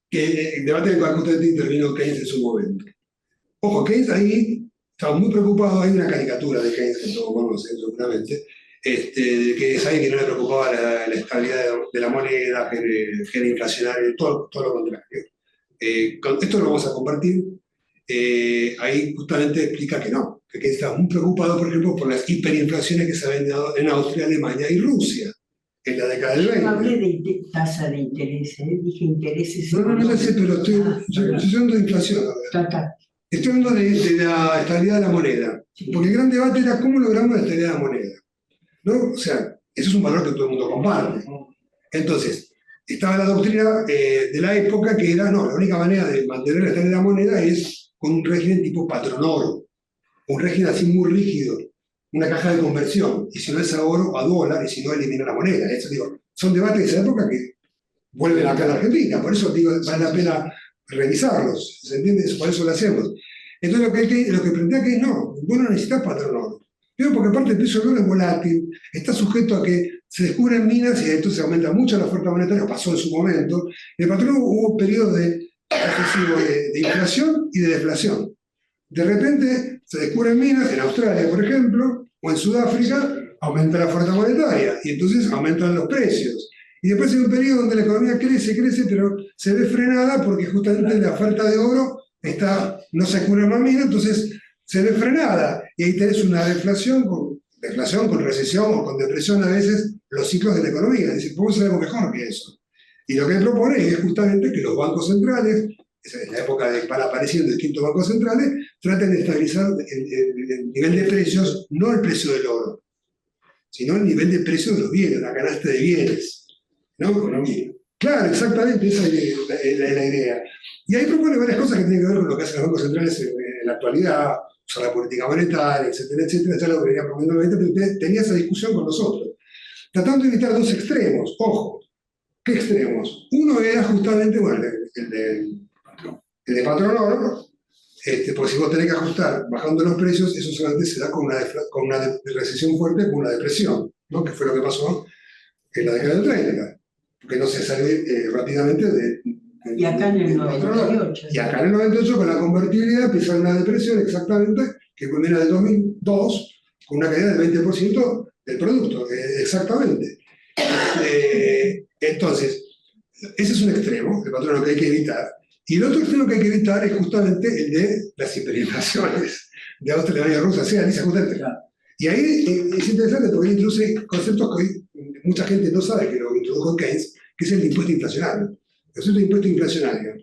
que el debate en el cual justamente intervino Keynes en su momento. Ojo, Keynes ahí estaba muy preocupado, hay una caricatura de Keynes que todos conocen seguramente, de que es alguien que no le preocupaba la estabilidad de la moneda, que era inflacionario, todo lo contrario. Esto lo vamos a compartir. Ahí justamente explica que no, que Keynes estaba muy preocupado, por ejemplo, por las hiperinflaciones que se habían dado en Austria, Alemania y Rusia en la década del 20. No hablé de tasa de interés, dije intereses. No sé, pero yo estoy hablando de inflación. Estoy hablando de la estabilidad de la moneda. Porque el gran debate era cómo logramos la estabilidad de la moneda, ¿no? O sea, eso es un valor que todo el mundo comparte. Entonces, estaba la doctrina de la época que era, no, la única manera de mantener la estabilidad de la moneda es con un régimen tipo patronoro, un régimen así muy rígido, una caja de conversión, y si no es a oro, a dólar, y si no, elimina la moneda. Eso, digo, son debates de esa época que vuelven acá a la Argentina, por eso digo, vale la pena revisarlos, ¿se entiende? Por eso lo hacemos. Entonces lo que plantea que no, vos no necesitas patrón oro. Pero porque aparte el precio del oro es volátil, está sujeto a que se descubren minas y entonces aumenta mucho la oferta monetaria, pasó en su momento. En el patrón hubo periodos de inflación y de deflación. De repente se descubren minas, en Australia por ejemplo, o en Sudáfrica, aumenta la oferta monetaria y entonces aumentan los precios. Y después hay un periodo donde la economía crece, pero se ve frenada porque justamente la oferta de oro no se cura más minas, entonces se ve frenada. Y ahí tenés una deflación con recesión o con depresión a veces, los ciclos de la economía. Es decir, podemos hacer algo mejor que eso. Y lo que él propone es justamente que los bancos centrales, en la época de van apareciendo distintos bancos centrales, traten de estabilizar el nivel de precios, no el precio del oro, sino el nivel de precios de los bienes, la canasta de bienes. ¿No? Claro, exactamente, esa es la idea. Y ahí propone varias cosas que tienen que ver con lo que hacen los bancos centrales en la actualidad, usar la política monetaria, etcétera, etcétera. Ya lo venía proponiendo, pero tenía esa discusión con nosotros. Tratando de evitar dos extremos. Ojo, ¿qué extremos? Uno era justamente, bueno, el de patrón oro, porque si vos tenés que ajustar bajando los precios, eso solamente se da con una recesión fuerte, con una depresión, ¿no? Que fue lo que pasó en la década del 30. Porque no se sale rápidamente y acá en el 98. Y acá en el 98, con la convertibilidad, empieza una depresión exactamente, que culmina en el 2002, con una caída del 20% del producto, exactamente. Entonces, ese es un extremo, el patrón que hay que evitar. Y el otro extremo que hay que evitar es justamente el de las hiperinflaciones de Austria, Alemania y Rusia. Sí, Alicia, justamente. Y ahí es interesante porque él introduce conceptos que hoy mucha gente no sabe que lo introdujo Keynes, que es el impuesto inflacionario. El concepto de impuesto inflacionario.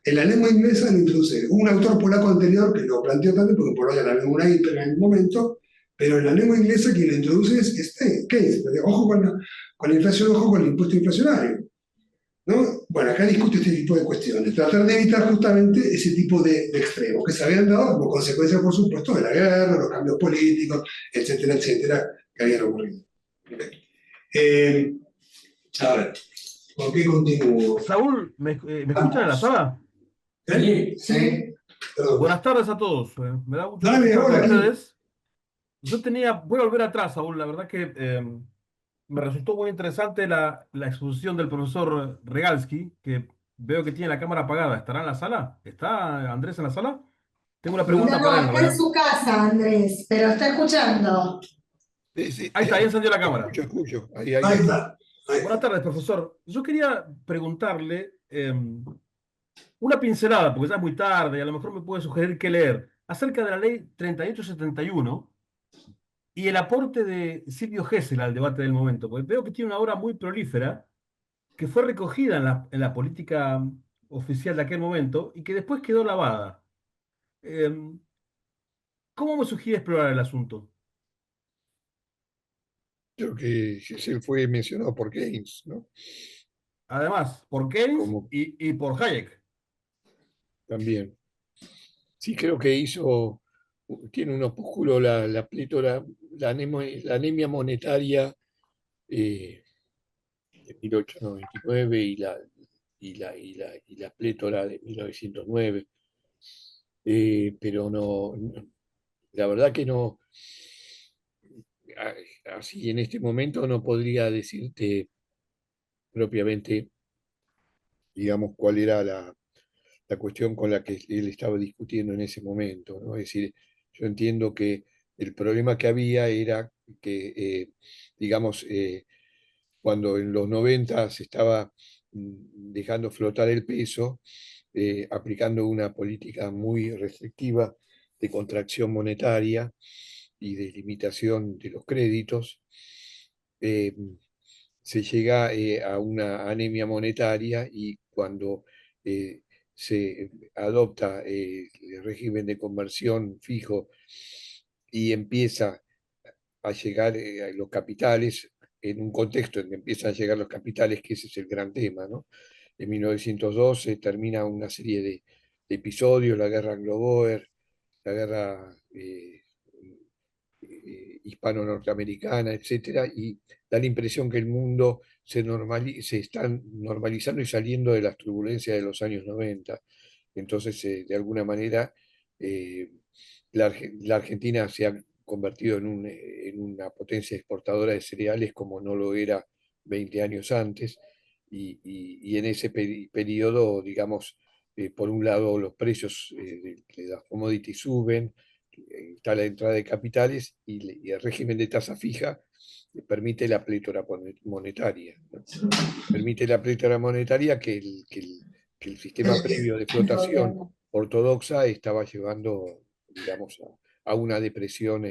En la lengua inglesa lo introduce un autor polaco anterior que lo planteó también, porque en Polonia la había una hiper en algún momento, pero en la lengua inglesa quien lo introduce es Keynes. Ojo con la inflación, ojo con el impuesto inflacionario. ¿No? Bueno, acá discute este tipo de cuestiones, tratar de evitar justamente ese tipo de extremos que se habían dado como consecuencia, por supuesto, de la guerra, los cambios políticos, etcétera, etcétera, que habían ocurrido. A ver, ¿con qué continúo? Saúl, ¿me escuchan en la sala? Sí. Perdón. Buenas tardes a todos. Me da mucho Dale, gusto hola, estar con ustedes. Voy a volver atrás, Saúl. La verdad que me resultó muy interesante la exposición del profesor Regalski, que veo que tiene la cámara apagada. ¿Estará en la sala? ¿Está Andrés en la sala? Tengo una pregunta para él. Está en su casa, Andrés, pero está escuchando. Sí. Ahí está, ahí encendió la cámara. Escucho. Ahí está. Buenas tardes, profesor. Yo quería preguntarle una pincelada, porque ya es muy tarde y a lo mejor me puede sugerir qué leer, acerca de la ley 3871 y el aporte de Silvio Gesell al debate del momento, porque veo que tiene una obra muy prolífera que fue recogida en la política oficial de aquel momento y que después quedó lavada. ¿Cómo me sugiere explorar el asunto? Creo que Gesell fue mencionado por Keynes, ¿no? Además, por Keynes Como y por Hayek. también. Sí, creo que tiene un opúsculo, la plétora, la anemia monetaria de 1899 y la plétora de 1909. Pero la verdad que no. así en este momento no podría decirte propiamente, digamos, cuál era la cuestión con la que él estaba discutiendo en ese momento, ¿no? Es decir, yo entiendo que el problema que había era que, digamos, cuando en los 90 se estaba dejando flotar el peso, aplicando una política muy restrictiva de contracción monetaria y de limitación de los créditos, eh, se llega a una anemia monetaria y cuando se adopta el régimen de conversión fijo y empieza a llegar los capitales, en un contexto en que empiezan a llegar los capitales, que ese es el gran tema, ¿no? En 1912 termina una serie de episodios, la guerra Anglo-Boer, la guerra hispano-norteamericana, etcétera, y da la impresión que el mundo se está normalizando y saliendo de las turbulencias de los años 90. Entonces, de alguna manera, la Argentina se ha convertido en una potencia exportadora de cereales como no lo era 20 años antes, y en ese periodo, digamos, por un lado los precios de las commodities suben, está la entrada de capitales y el régimen de tasa fija permite la plétora monetaria, ¿no? Permite la plétora monetaria que el sistema previo de flotación ortodoxa estaba llevando, digamos, a una depresión,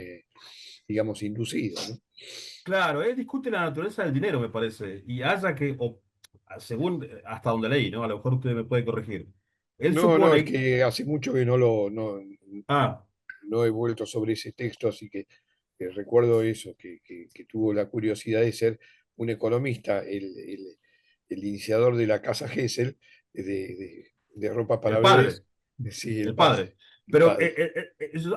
digamos, inducida, ¿no? Claro, él discute la naturaleza del dinero, me parece, y haya que, según hasta donde leí, ¿no? A lo mejor usted me puede corregir. Él No, no, es supone... que hace mucho que Ah, no he vuelto sobre ese texto, así que recuerdo eso, que tuvo la curiosidad de ser un economista, el iniciador de la casa Gesell, de ropa para el padre. bebés. Sí, el El padre. padre. Pero Padre.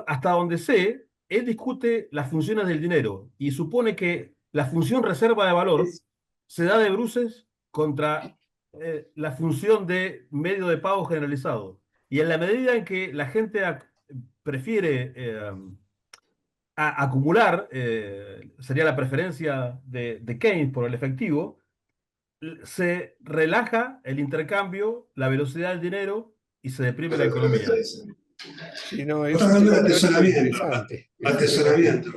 hasta donde sé, él discute las funciones del dinero y supone que la función reserva de valor se da de bruces contra la función de medio de pago generalizado. Y en la medida en que la gente prefiere acumular, sería la preferencia de Keynes por el efectivo, se relaja el intercambio, la velocidad del dinero y se deprime la economía. Sí, no, es Estás un hablando tema de teórico atesoramiento. interesante. Atesoramiento.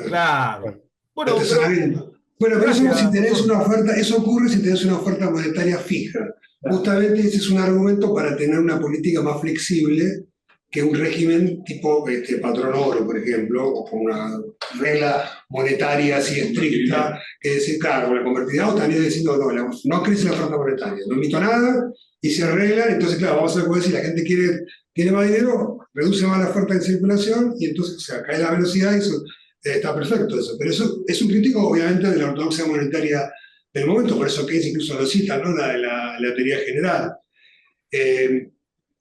Claro. Bueno, Atesoramiento. Bueno, pero eso, gracias, si tenés doctor. una oferta, eso ocurre si tenés una oferta monetaria fija. Justamente ese es un argumento para tener una política más flexible que un régimen tipo patrón oro, por ejemplo, o con una regla monetaria así estricta, que decir, claro, la convertibilidad, o también diciendo, no crece la oferta monetaria, no emito nada, y se arreglan, entonces, claro, vamos a ver si la gente quiere más dinero, reduce más la oferta en circulación, y entonces, o sea, cae la velocidad, y eso está perfecto eso. Pero eso es un crítico, obviamente, de la ortodoxia monetaria del momento, por eso Keynes incluso lo cita, ¿no? La teoría general.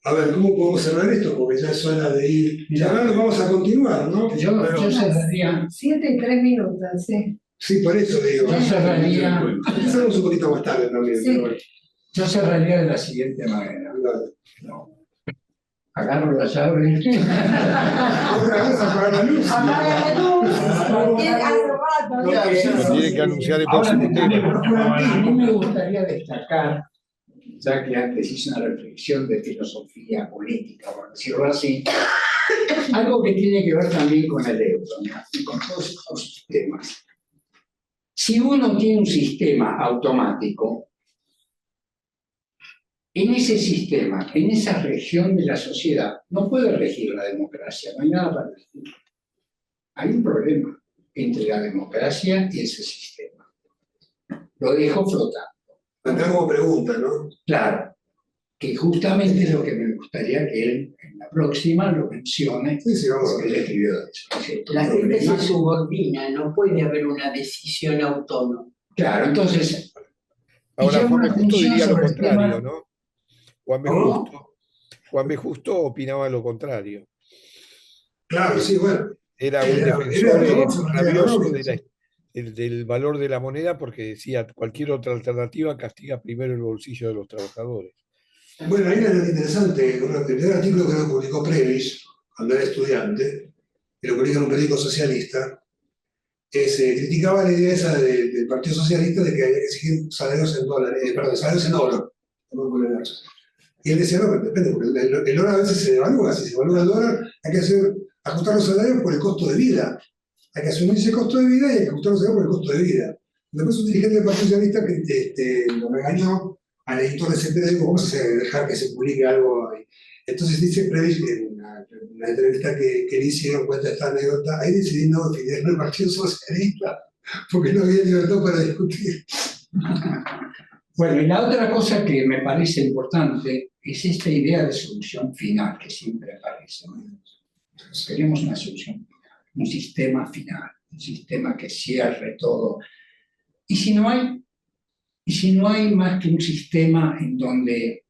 A ver, ¿cómo podemos cerrar esto? Porque ya es hora de ir llamando, vamos a continuar, ¿no? Yo cerraría. 7 y 3 minutos, sí. Sí, por eso digo. Yo cerraría. Empezamos un poquito más tarde también. Sí. Pero bueno. Yo cerraría de la siguiente manera. No. Agarro la llave. Otra vez apagar la luz. Apaga la luz. Lo tiene que anunciar el Ahora próximo tema. a mí me gustaría destacar, ya que antes hice una reflexión de filosofía política, por decirlo así, algo que tiene que ver también con el euro, ¿no? Y con todos estos sistemas. Si uno tiene un sistema automático, en ese sistema, en esa región de la sociedad, no puede regir la democracia, no hay nada para regir. Hay un problema entre la democracia y ese sistema. Lo dejo flotando. Acá como pregunta, ¿no? Claro, que justamente es lo que me gustaría que él en la próxima lo mencione, Sí, vamos a porque él ver. escribió de eso. La gente se subordina, no puede haber una decisión autónoma. Claro, entonces, Ahora, llama Juan B. la Justo atención diría lo sobre el contrario, tema- ¿no? Juan B. ¿Cómo? Juan B. Justo opinaba lo contrario. Claro, sí, bueno. Era un Era defensor ortodoxo, era rabioso económico. del valor de la moneda porque decía cualquier otra alternativa castiga primero el bolsillo de los trabajadores. Bueno, hay una nota interesante, el primer artículo que lo publicó Previs, cuando era estudiante, y lo publica en un periódico socialista, se criticaba la idea esa del Partido Socialista de que había que exigir salarios en dólares, perdón, salarios en oro. Y él decía, no, pero depende, porque el oro a veces se devalúa, si se devalúa el dólar, hay que ajustar los salarios por el costo de vida. Hay que asumir ese costo de vida y hay que ajustar los salarios por el costo de vida. Después un dirigente del Partido Socialista que lo regañó al editor de ese periódico, ¿cómo se hace dejar que se publique algo ahí? Entonces dice en una entrevista que le hicieron, cuenta esta anécdota, ahí decidí no defender el Partido Socialista, porque no había libertad para discutir. Bueno, y la otra cosa que me parece importante es esta idea de solución final que siempre aparece, ¿no? Queremos una solución final, un sistema final, un sistema que cierre todo. Y si no hay más que un sistema en donde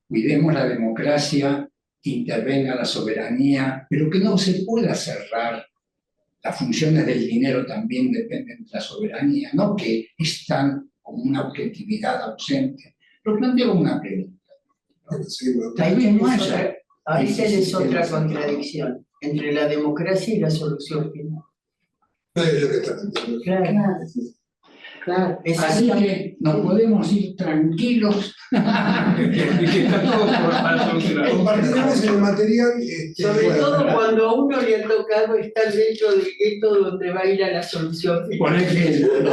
cuidemos la democracia, intervenga la soberanía, pero que no se pueda cerrar, las funciones del dinero también dependen de la soberanía, no que están como una objetividad ausente. Lo planteo una pregunta. Ahí tenés otra contradicción entre la democracia y la solución final. Es lo que está planteando. Claro. Claro, así que nos podemos ir tranquilos. Compartimos el material. Sobre todo cuando a uno le ha tocado estar dentro del gueto donde va a ir a la solución. Por ejemplo.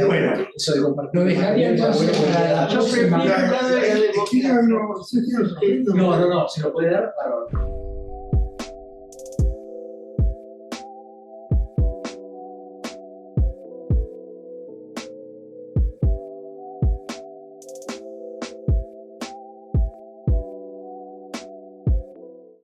Bueno, eso de compartir. Lo dejaría entonces para yo prefiero hablar de la democracia. No, se lo puede dar para.